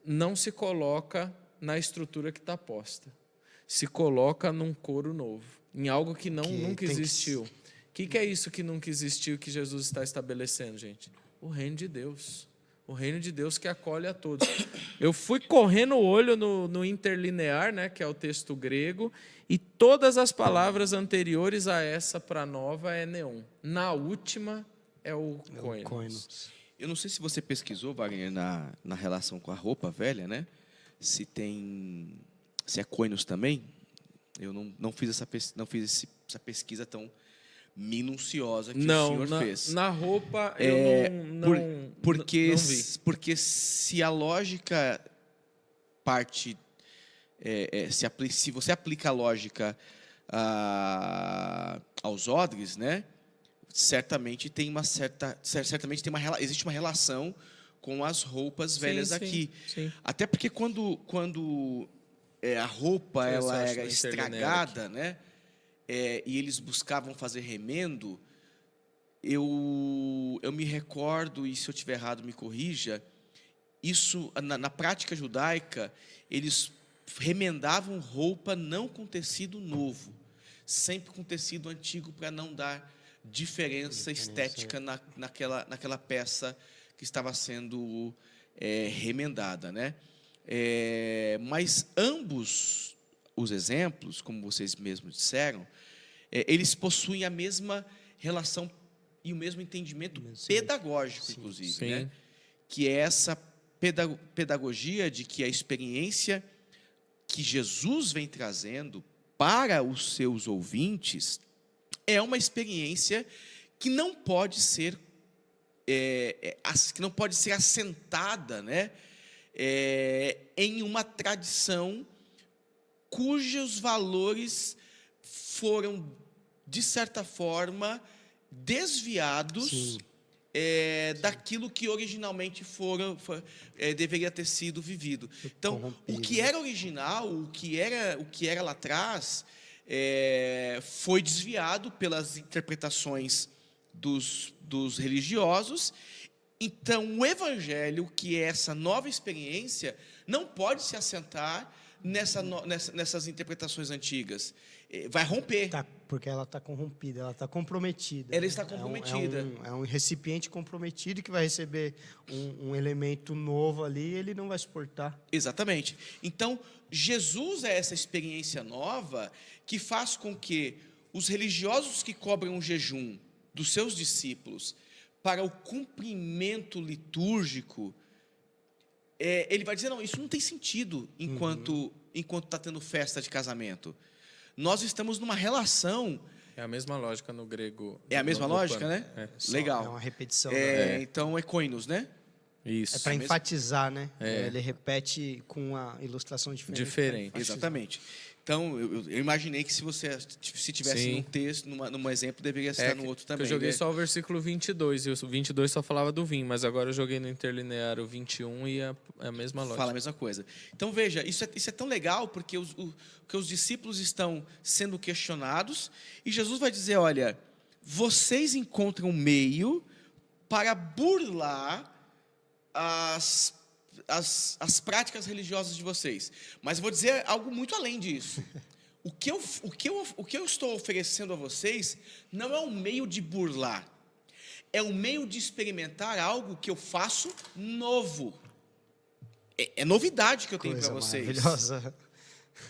não se coloca na estrutura que está posta. Se coloca num couro novo, em algo que nunca existiu. O que é isso que nunca existiu que Jesus está estabelecendo, gente? O reino de Deus. O reino de Deus que acolhe a todos. Eu fui correndo o olho no interlinear, né, que é o texto grego, e todas as palavras anteriores a essa para nova é neon. Na última é o koinos. Eu não sei se você pesquisou, Wagner, na relação com a roupa velha, né? Se é koinos também. Eu não fiz essa pesquisa tão minuciosa que o senhor fez. Na roupa eu não vi. Porque se a lógica parte... se você aplica a lógica aos odres, né? Certamente existe uma relação com as roupas velhas aqui. Sim. Até porque quando a roupa ela era estragada, né? E eles buscavam fazer remendo, eu me recordo, e se eu estiver errado me corrija, isso na prática judaica, eles remendavam roupa não com tecido novo, sempre com tecido antigo, para não dar diferença estética naquela peça que estava sendo remendada, né? Mas ambos os exemplos, como vocês mesmos disseram, eles possuem a mesma relação e o mesmo entendimento pedagógico, inclusive, né? Que é essa pedagogia de que a experiência que Jesus vem trazendo para os seus ouvintes é uma experiência que não pode ser assentada, né, em uma tradição cujos valores foram, de certa forma, desviados daquilo que originalmente deveria ter sido vivido. Então, o que era original, o que era lá atrás, foi desviado pelas interpretações dos religiosos. Então, o Evangelho, que é essa nova experiência, não pode se assentar nessas interpretações antigas. Vai romper. Porque ela está corrompida, ela está comprometida. Ela está comprometida. É um recipiente comprometido que vai receber um elemento novo ali e ele não vai suportar. Exatamente. Então, Jesus é essa experiência nova que faz com que os religiosos que cobram um jejum dos seus discípulos para o cumprimento litúrgico, ele vai dizer, não, isso não tem sentido enquanto está tendo festa de casamento. Nós estamos numa relação... É a mesma lógica no grego. É a mesma lógica, né? Legal. É uma repetição. Então, é koinos, né? Isso. É para enfatizar, né? Ele repete com uma ilustração diferente. Exatamente. Então, eu imaginei que se tivesse num texto, num exemplo, deveria estar no outro também. Eu joguei só o versículo 22, e o 22 só falava do vinho, mas agora eu joguei no interlinear o 21 e é a mesma lógica. Fala a mesma coisa. Então, veja, isso é tão legal, porque os discípulos estão sendo questionados, e Jesus vai dizer, olha, vocês encontram um meio para burlar as práticas religiosas de vocês. Mas eu vou dizer algo muito além disso. O que eu estou oferecendo a vocês não é um meio de burlar. É um meio de experimentar algo que eu faço novo. É novidade que eu tenho para vocês. Maravilhosa.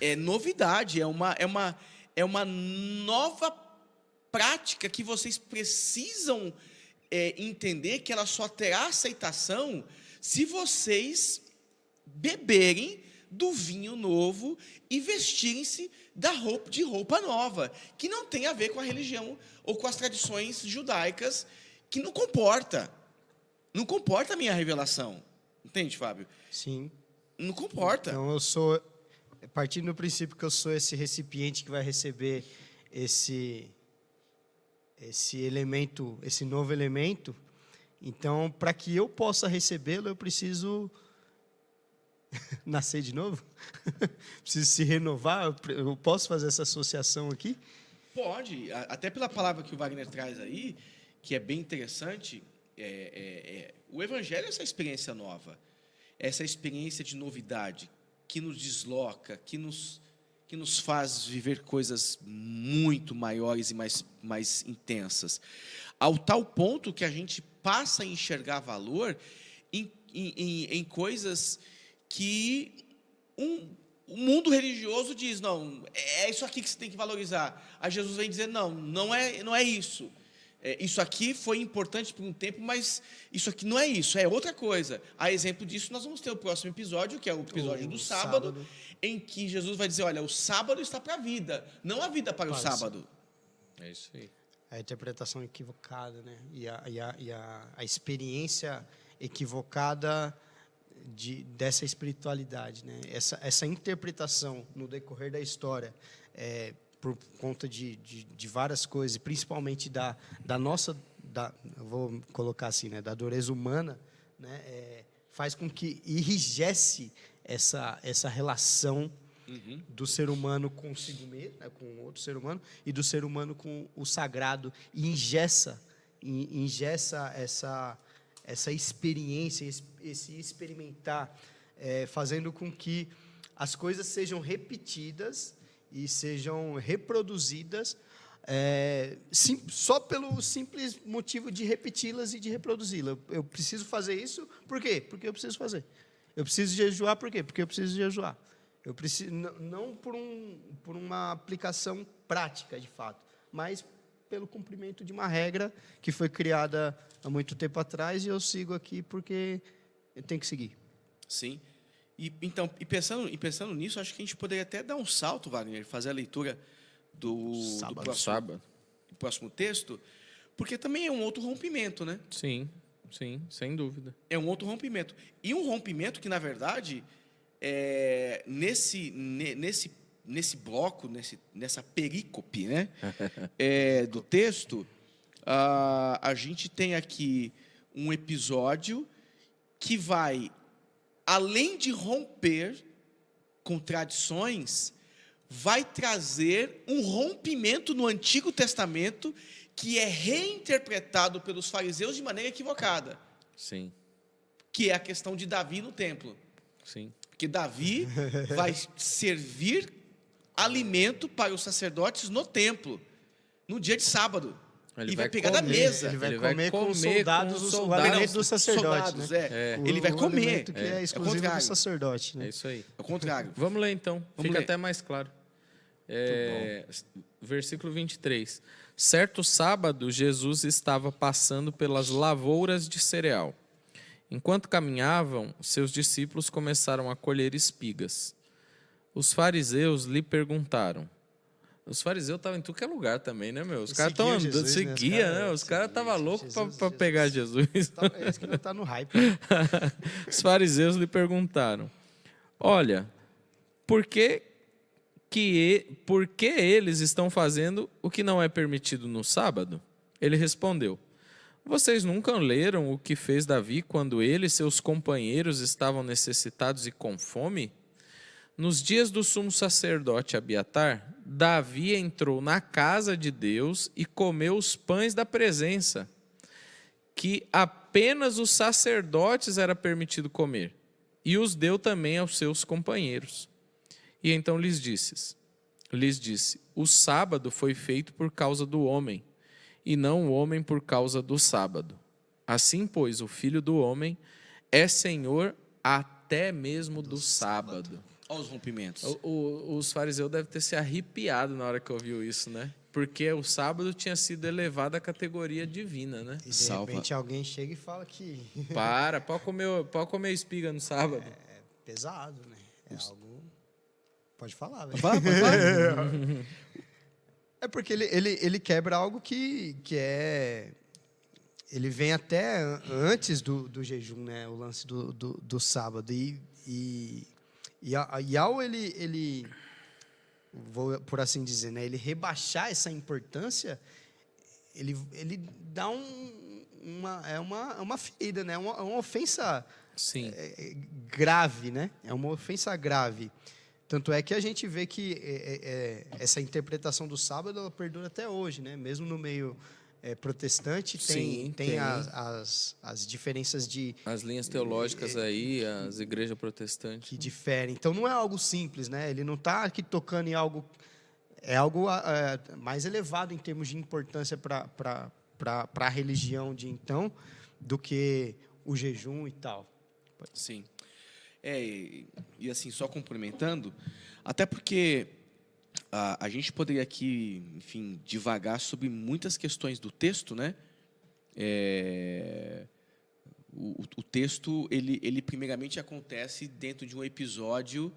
É novidade, é uma nova prática que vocês precisam entender que ela só terá aceitação se vocês beberem do vinho novo e vestirem-se de roupa nova, que não tem a ver com a religião ou com as tradições judaicas, que não comporta a minha revelação. Entende, Fábio? Sim. Não comporta. Então eu sou, partindo do princípio que eu sou esse recipiente que vai receber esse elemento, esse novo elemento. Então, para que eu possa recebê-lo, eu preciso nascer de novo? Preciso se renovar? Eu posso fazer essa associação aqui? Pode, até pela palavra que o Wagner traz aí, que é bem interessante, o Evangelho é essa experiência nova, essa experiência de novidade, que nos desloca, que nos faz viver coisas muito maiores e mais intensas, ao tal ponto que a gente passa a enxergar valor em coisas que o mundo religioso diz, não, é isso aqui que você tem que valorizar. Aí Jesus vem dizer, não é isso. Isso aqui foi importante por um tempo, mas isso aqui não é isso, é outra coisa. A exemplo disso, nós vamos ter o próximo episódio, que é o episódio do sábado, em que Jesus vai dizer, olha, o sábado está para a vida, não a vida para o sábado. É isso aí. A interpretação equivocada, né? E a experiência equivocada dessa espiritualidade, né? Essa interpretação no decorrer da história, por conta de várias coisas, principalmente da nossa, eu vou colocar assim, né? Da dureza humana, né? Faz com que enrijece essa relação do ser humano consigo mesmo, né, com outro ser humano, e do ser humano com o sagrado, e engessa essa experiência, esse experimentar, fazendo com que as coisas sejam repetidas e sejam reproduzidas, só pelo simples motivo de repeti-las e de reproduzi-las. Eu preciso fazer isso, por quê? Porque eu preciso fazer. Eu preciso jejuar, por quê? Porque eu preciso jejuar. Eu preciso, não por uma aplicação prática, de fato, mas pelo cumprimento de uma regra que foi criada há muito tempo atrás, e eu sigo aqui porque eu tenho que seguir. Sim. E pensando nisso, acho que a gente poderia até dar um salto, Wagner, fazer a leitura do próximo texto, porque também é um outro rompimento, né? Sim, sem dúvida. É um outro rompimento. E um rompimento que, na verdade, nesse bloco, nessa perícope, né, do texto, a gente tem aqui um episódio que vai, além de romper com tradições, vai trazer um rompimento no Antigo Testamento que é reinterpretado pelos fariseus de maneira equivocada. Sim. Que é a questão de Davi no templo. Sim. Porque Davi vai servir alimento para os sacerdotes no templo, no dia de sábado. Ele vai pegar da mesa. Ele vai comer com os soldados, o alimento do sacerdote. Soldados, né? Ele vai comer. O alimento que é exclusivo do sacerdote. Né? É isso aí. É o contrário. Vamos ler então, fica ler. até mais claro. Versículo 23. Certo sábado, Jesus estava passando pelas lavouras de cereal. Enquanto caminhavam, seus discípulos começaram a colher espigas. Os fariseus lhe perguntaram: Os fariseus estavam em tudo que é lugar também, né, meu? Os caras Seguiam estão andando, Jesus, né? seguia, né? Os caras estavam loucos para pegar Jesus. É isso que não tá no hype. Os fariseus lhe perguntaram: olha, por que eles estão fazendo o que não é permitido no sábado? Ele respondeu: vocês nunca leram o que fez Davi quando ele e seus companheiros estavam necessitados e com fome? Nos dias do sumo sacerdote Abiatar, Davi entrou na casa de Deus e comeu os pães da presença, que apenas os sacerdotes era permitido comer, e os deu também aos seus companheiros. E então lhes disse: o sábado foi feito por causa do homem, e não o homem por causa do sábado. Assim, pois, o Filho do Homem é Senhor até mesmo do sábado. Olha os rompimentos. Os fariseus devem ter se arrepiado na hora que ouviu isso, né? Porque o sábado tinha sido elevado à categoria divina, né? E de repente alguém chega e fala que... Pode comer espiga no sábado. É pesado, né? É algo... Pode falar, velho. Pode falar. É porque ele quebra algo que é... Ele vem até antes do jejum, né? O lance do sábado. E ao ele vou por assim dizer, né? Ele rebaixar essa importância, ele dá uma ferida, né? Uma ofensa Sim. Grave, né? É uma ofensa grave. Tanto é que a gente vê que essa interpretação do sábado ela perdura até hoje, né? Mesmo no meio protestante, tem as diferenças de... As linhas teológicas aí, as igrejas protestantes. Que diferem. Então, não é algo simples, né? Ele não está aqui tocando em algo... É algo mais elevado em termos de importância para a religião de então do que o jejum e tal. Sim. E assim, só complementando, até porque a gente poderia aqui, enfim, divagar sobre muitas questões do texto, né? O texto, ele primeiramente acontece dentro de um episódio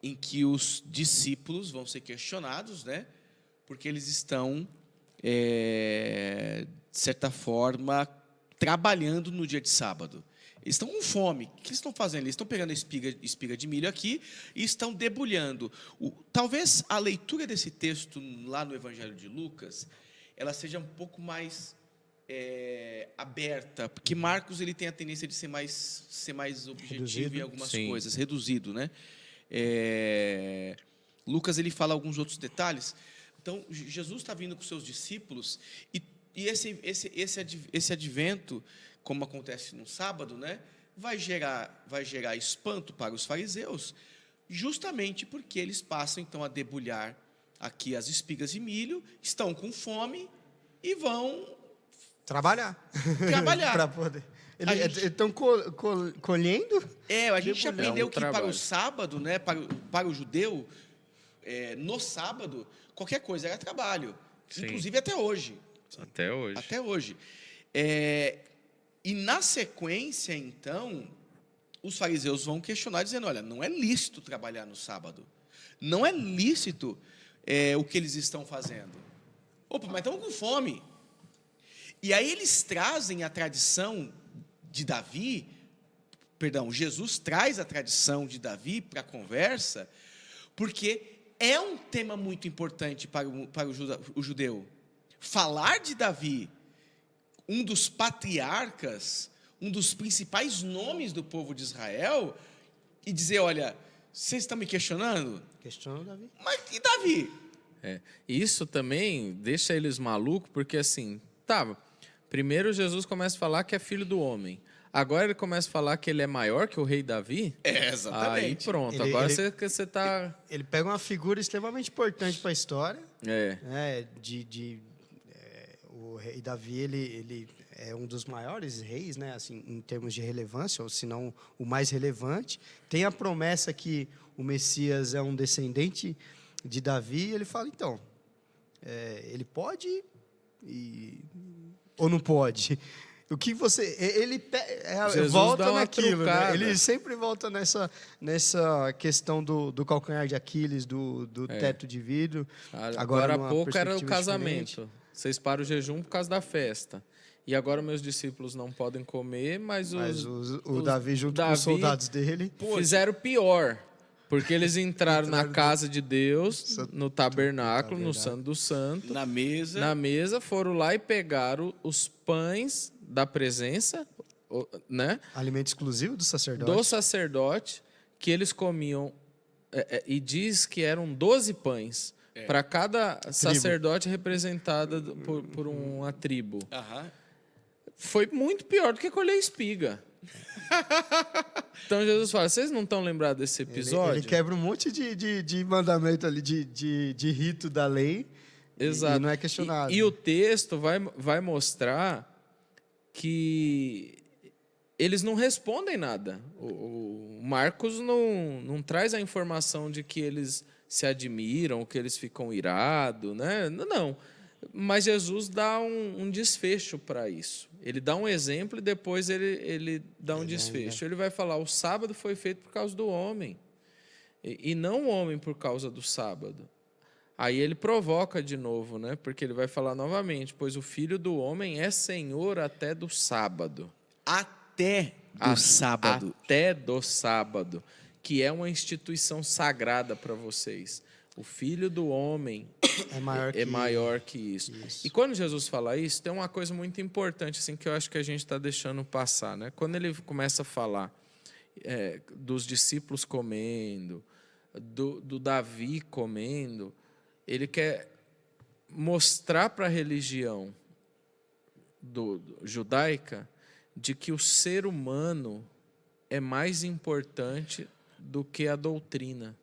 em que os discípulos vão ser questionados, né? Porque eles estão, de certa forma, trabalhando no dia de sábado. Eles estão com fome. O que eles estão fazendo? Eles estão pegando a espiga de milho aqui e estão debulhando. Talvez a leitura desse texto lá no Evangelho de Lucas, ela seja um pouco mais aberta, porque Marcos ele tem a tendência de ser mais objetivo reduzido em algumas coisas, reduzido, né? Lucas ele fala alguns outros detalhes. Então Jesus está vindo com seus discípulos e esse advento, como acontece no sábado, né, vai gerar espanto para os fariseus, justamente porque eles passam então a debulhar aqui as espigas de milho, estão com fome e vão trabalhar. Para poder. Eles estão colhendo? A gente aprendeu que para o sábado, né, para o judeu, no sábado, qualquer coisa era trabalho. Sim. Inclusive até hoje. Até hoje. E na sequência, então, os fariseus vão questionar, dizendo: olha, não é lícito trabalhar no sábado. Não é lícito o que eles estão fazendo. Opa, mas estamos com fome. E aí eles trazem a tradição de Davi, Jesus traz a tradição de Davi para a conversa, porque é um tema muito importante para o judeu. Falar de Davi, um dos patriarcas, um dos principais nomes do povo de Israel, e dizer: olha, vocês estão me questionando? Questionam Davi. Mas e Davi? Isso também deixa eles malucos, porque assim, primeiro Jesus começa a falar que é filho do homem. Agora ele começa a falar que ele é maior que o rei Davi. Exatamente. Aí pronto, agora você está... Ele pega uma figura extremamente importante para a história. O rei Davi, ele é um dos maiores reis, né, assim, em termos de relevância, ou se não o mais relevante. Tem a promessa que o Messias é um descendente de Davi. Ele fala, então, ele pode ou não pode? O que você... Ele Jesus volta dá uma naquilo, né? trucada. Ele sempre volta nessa questão do calcanhar de Aquiles, do teto de vidro. Agora há numa pouco era o perspectiva casamento. diferente. Vocês param o jejum por causa da festa. E agora meus discípulos não podem comer, mas o Davi, junto com os soldados dele... fizeram pior. Porque eles entraram na casa de Deus, no tabernáculo, no Santo dos Santos. Na mesa. Na mesa, foram lá e pegaram os pães da presença, né? Alimento exclusivo do sacerdote. Do sacerdote, que eles comiam, e diz que eram 12 pães, para cada sacerdote representado por uma tribo. Aham. Foi muito pior do que colher espiga. Então Jesus fala, vocês não estão lembrados desse episódio? Ele quebra um monte de mandamento ali, de rito da lei. Exato. E não é questionado. E o texto vai mostrar que eles não respondem nada. O Marcos não traz a informação de que eles se admiram, que eles ficam irados, né? Não. Mas Jesus dá um desfecho para isso. Ele dá um exemplo e depois ele dá um desfecho. Ele vai falar, o sábado foi feito por causa do homem, e não o homem por causa do sábado. Aí ele provoca de novo, né? Porque ele vai falar novamente, pois o Filho do Homem é Senhor até do sábado. Até do sábado. Até do sábado, que é uma instituição sagrada para vocês. O Filho do Homem é maior que isso. E quando Jesus fala isso, tem uma coisa muito importante assim, que eu acho que a gente está deixando passar. Né? Quando ele começa a falar dos discípulos comendo, do Davi comendo, ele quer mostrar para a religião judaica de que o ser humano é mais importante do que a doutrina.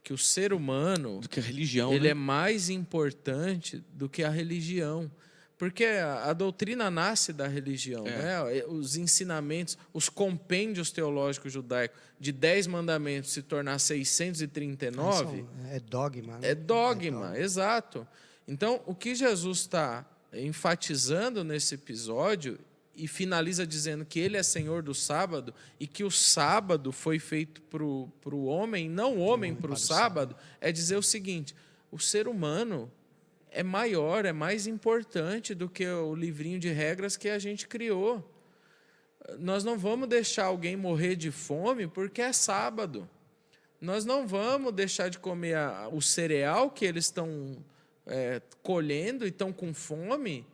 Que o ser humano, do que a religião, ele né? é mais importante do que a religião. Porque a doutrina nasce da religião, né? Os ensinamentos, os compêndios teológicos judaicos de 10 mandamentos se tornar 639... É dogma, né? É dogma, exato. Então, o que Jesus está enfatizando nesse episódio e finaliza dizendo que ele é Senhor do sábado e que o sábado foi feito para o homem, não o homem para o sábado, é dizer o seguinte, o ser humano é maior, é mais importante do que o livrinho de regras que a gente criou. Nós não vamos deixar alguém morrer de fome porque é sábado. Nós não vamos deixar de comer o cereal que eles estão colhendo e estão com fome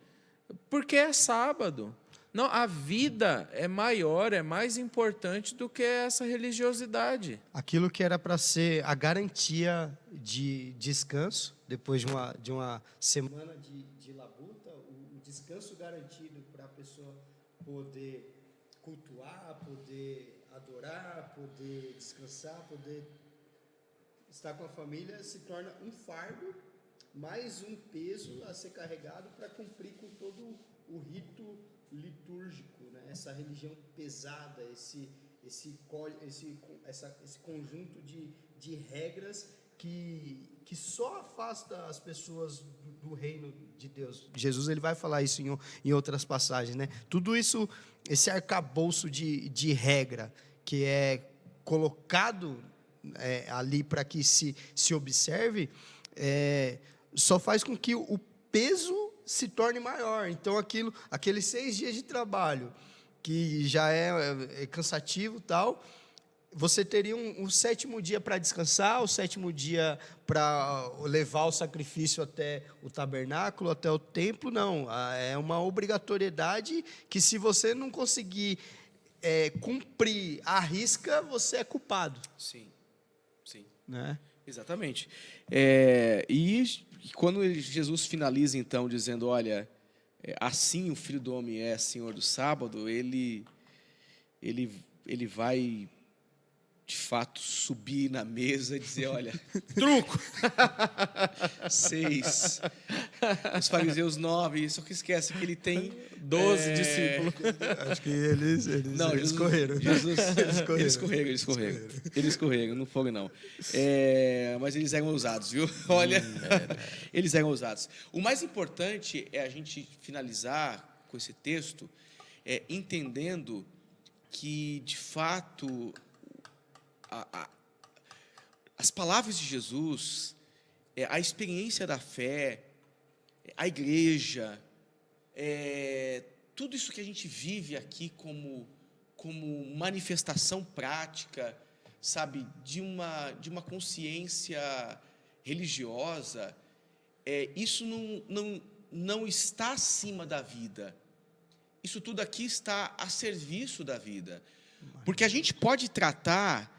porque é sábado. Não, a vida é maior, é mais importante do que essa religiosidade. Aquilo que era para ser a garantia de descanso, depois de uma semana de labuta, o descanso garantido para a pessoa poder cultuar, poder adorar, poder descansar, poder estar com a família, se torna um fardo, mais um peso a ser carregado para cumprir com todo o rito litúrgico, né? Essa religião pesada, esse conjunto de regras que só afasta as pessoas do reino de Deus. Jesus ele vai falar isso em outras passagens, né? Tudo isso, esse arcabouço de regra que é colocado ali para que se observe, só faz com que o peso se torne maior. Então, aqueles 6 dias de trabalho, que já é cansativo e tal, você teria um 7º dia para descansar, o 7º dia para levar o sacrifício até o tabernáculo, até o templo. Não, é uma obrigatoriedade que, se você não conseguir cumprir à risca, você é culpado. Sim, sim. Né? Exatamente. E quando Jesus finaliza, então, dizendo, olha, assim o Filho do Homem é Senhor do sábado, ele vai, de fato, subir na mesa e dizer, olha, truco! 6. Os fariseus 9, só que esquece que ele tem 12 discípulos. Acho que eles correram. Eles escorregam, não foram, não. Mas eles eram ousados, viu? Olha, eles eram ousados. O mais importante é a gente finalizar com esse texto, entendendo que, de fato, as palavras de Jesus, a experiência da fé, a igreja, tudo isso que a gente vive aqui como manifestação prática, sabe, de uma consciência religiosa, isso não está acima da vida. Isso tudo aqui está a serviço da vida. Porque a gente pode tratar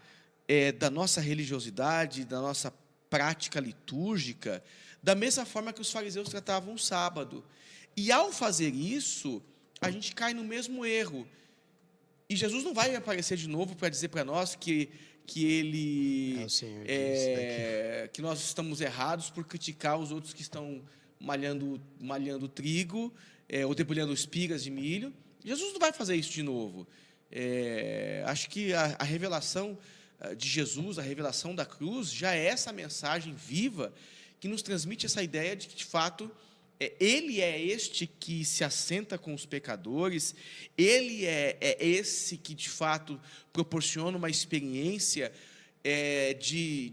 da nossa religiosidade, da nossa prática litúrgica, da mesma forma que os fariseus tratavam o sábado. E, ao fazer isso, a gente cai no mesmo erro. E Jesus não vai aparecer de novo para dizer para nós que ele que nós estamos errados por criticar os outros que estão malhando trigo ou debulhando espigas de milho. Jesus não vai fazer isso de novo. Acho que a revelação de Jesus, a revelação da cruz, já é essa mensagem viva que nos transmite essa ideia de que, de fato, Ele é este que se assenta com os pecadores, Ele é esse que, de fato, proporciona uma experiência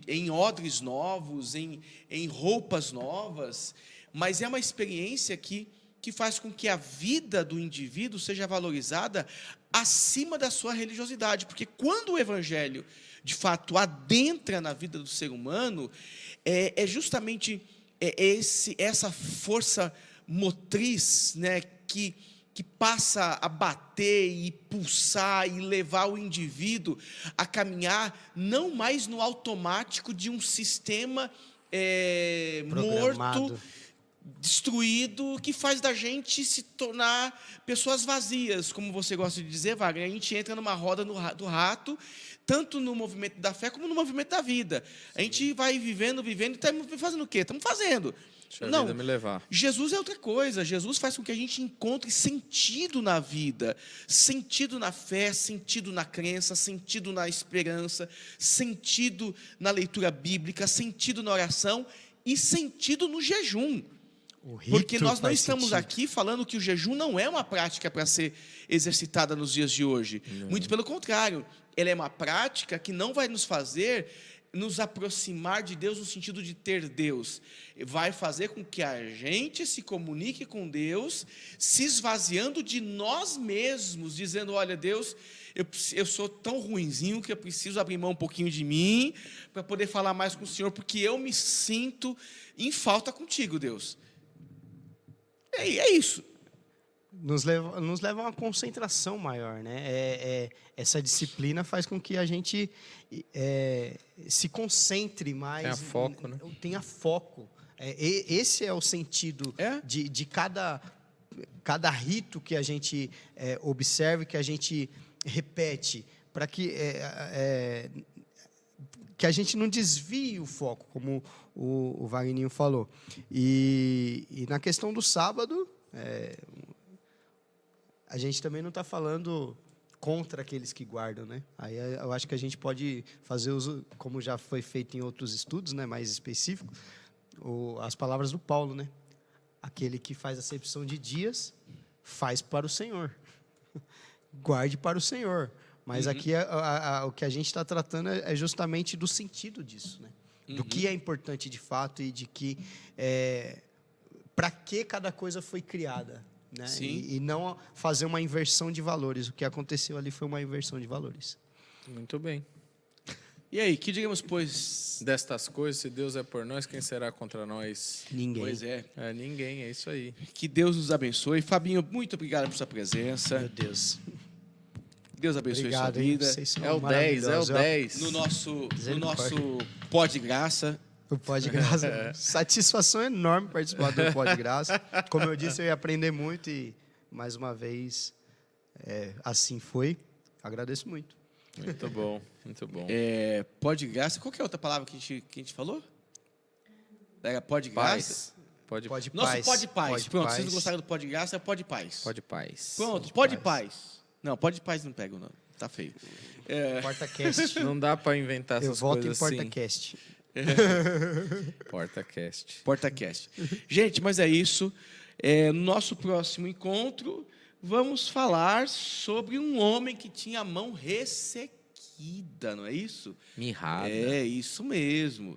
em odres novos, em roupas novas, mas é uma experiência que faz com que a vida do indivíduo seja valorizada acima da sua religiosidade, porque quando o Evangelho, de fato, adentra na vida do ser humano, é justamente essa força motriz, né, que passa a bater e pulsar e levar o indivíduo a caminhar não mais no automático de um sistema morto, destruído, que faz da gente se tornar pessoas vazias, como você gosta de dizer, Wagner. A gente entra numa roda do rato, tanto no movimento da fé como no movimento da vida. A gente vai vivendo, e estamos fazendo o quê? Estamos fazendo. Deixa a vida me levar. Jesus é outra coisa. Jesus faz com que a gente encontre sentido na vida, sentido na fé, sentido na crença, sentido na esperança, sentido na leitura bíblica, sentido na oração e sentido no jejum. Porque nós não estamos aqui falando que o jejum não é uma prática para ser exercitada nos dias de hoje. Não. Muito pelo contrário, ela é uma prática que não vai nos fazer nos aproximar de Deus no sentido de ter Deus. Vai fazer com que a gente se comunique com Deus, se esvaziando de nós mesmos, dizendo: olha, Deus, eu sou tão ruinzinho que eu preciso abrir mão um pouquinho de mim para poder falar mais com o Senhor, porque eu me sinto em falta contigo, Deus. É isso. Nos leva a uma concentração maior, né? Essa disciplina faz com que a gente se concentre mais. Tenha foco, né? Tenha foco. Esse é o sentido de cada rito que a gente observe, que a gente repete, para que a gente não desvie o foco, como o Wagninho falou. E na questão do sábado, a gente também não está falando contra aqueles que guardam, né? Aí eu acho que a gente pode fazer uso, como já foi feito em outros estudos, né, mais específicos, as palavras do Paulo, né? Aquele que faz acepção de dias, faz para o Senhor. Guarde para o Senhor. Mas aqui o que a gente está tratando é justamente do sentido disso, né? Do que é importante de fato e de que para que cada coisa foi criada, né? E não fazer uma inversão de valores. O que aconteceu ali foi uma inversão de valores. Muito bem. E aí, que digamos, pois, destas coisas? Se Deus é por nós, quem será contra nós? Ninguém. Pois é. Ninguém, é isso aí. Que Deus nos abençoe. Fabinho, muito obrigado por sua presença. Meu Deus. Deus abençoe Obrigado, sua vida. É o 10, é o 10. No nosso Pó de Graça. O Pó de Graça. Satisfação enorme participar do Pó de Graça. Como eu disse, eu ia aprender muito e, mais uma vez, assim foi. Agradeço muito. Muito bom, muito bom. Pó de Graça. Qual que é a outra palavra que a gente falou? Era Pó de Graça? Pó de Paz. Nosso Pó de Paz. Pronto, vocês não gostaram do Pó de Graça, é o Pó de Paz. Pó de Paz. Pronto, Pó de Paz. Não, Pó de Paz não pega, não. Tá feio. PortaCast. Não dá para inventar essas coisas assim. Eu voto em PortaCast. PortaCast. PortaCast. Gente, mas é isso. No nosso próximo encontro, vamos falar sobre um homem que tinha a mão ressequida, não é isso? Mirrada. É, isso mesmo.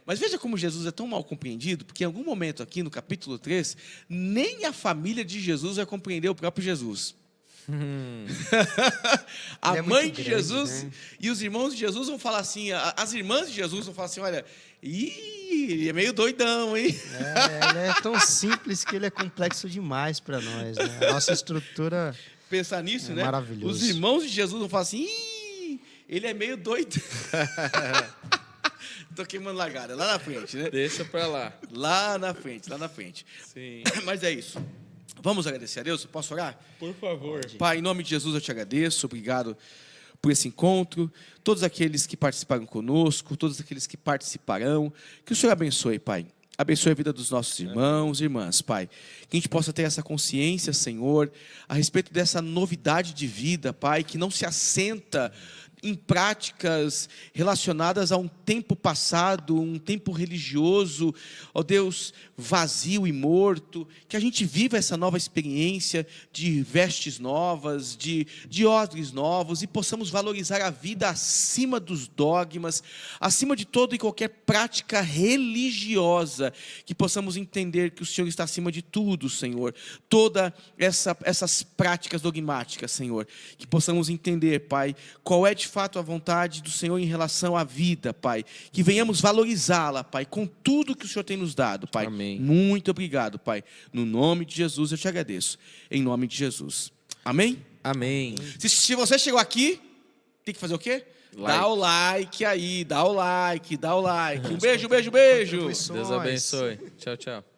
Mas veja como Jesus é tão mal compreendido, porque em algum momento aqui no capítulo 3, nem a família de Jesus vai compreender o próprio Jesus. A mãe de Jesus, né? E os irmãos de Jesus vão falar assim, as irmãs de Jesus vão falar assim, olha, ele é meio doidão, hein? Ele é tão simples que ele é complexo demais para nós, né? A nossa estrutura... Pensar nisso, né? Maravilhoso. Os irmãos de Jesus vão falar assim, ele é meio doido. Tô queimando largada, lá na frente, né? Deixa pra lá. Lá na frente. Sim. Mas é isso. Vamos agradecer a Deus? Posso orar? Por favor. Pai, em nome de Jesus eu te agradeço, obrigado por esse encontro, todos aqueles que participaram conosco, todos aqueles que participarão, que o Senhor abençoe, Pai. Abençoe a vida dos nossos irmãos e irmãs, Pai. Que a gente possa ter essa consciência, Senhor, a respeito dessa novidade de vida, Pai, que não se assenta em práticas relacionadas a um tempo passado, um tempo religioso, ó Deus, vazio e morto, que a gente viva essa nova experiência de vestes novas, de odres novos, e possamos valorizar a vida acima dos dogmas, acima de toda e qualquer prática religiosa, que possamos entender que o Senhor está acima de tudo, Senhor, todas essas práticas dogmáticas, Senhor, que possamos entender, Pai, qual é de fato a vontade do Senhor em relação à vida, Pai, que venhamos valorizá-la, Pai, com tudo que o Senhor tem nos dado, Pai. Amém. Muito obrigado, Pai. No nome de Jesus eu te agradeço. Em nome de Jesus. Amém? Amém. Se você chegou aqui, tem que fazer o quê? Dá o like aí, dá o like. Um beijo. Deus abençoe. Tchau, tchau.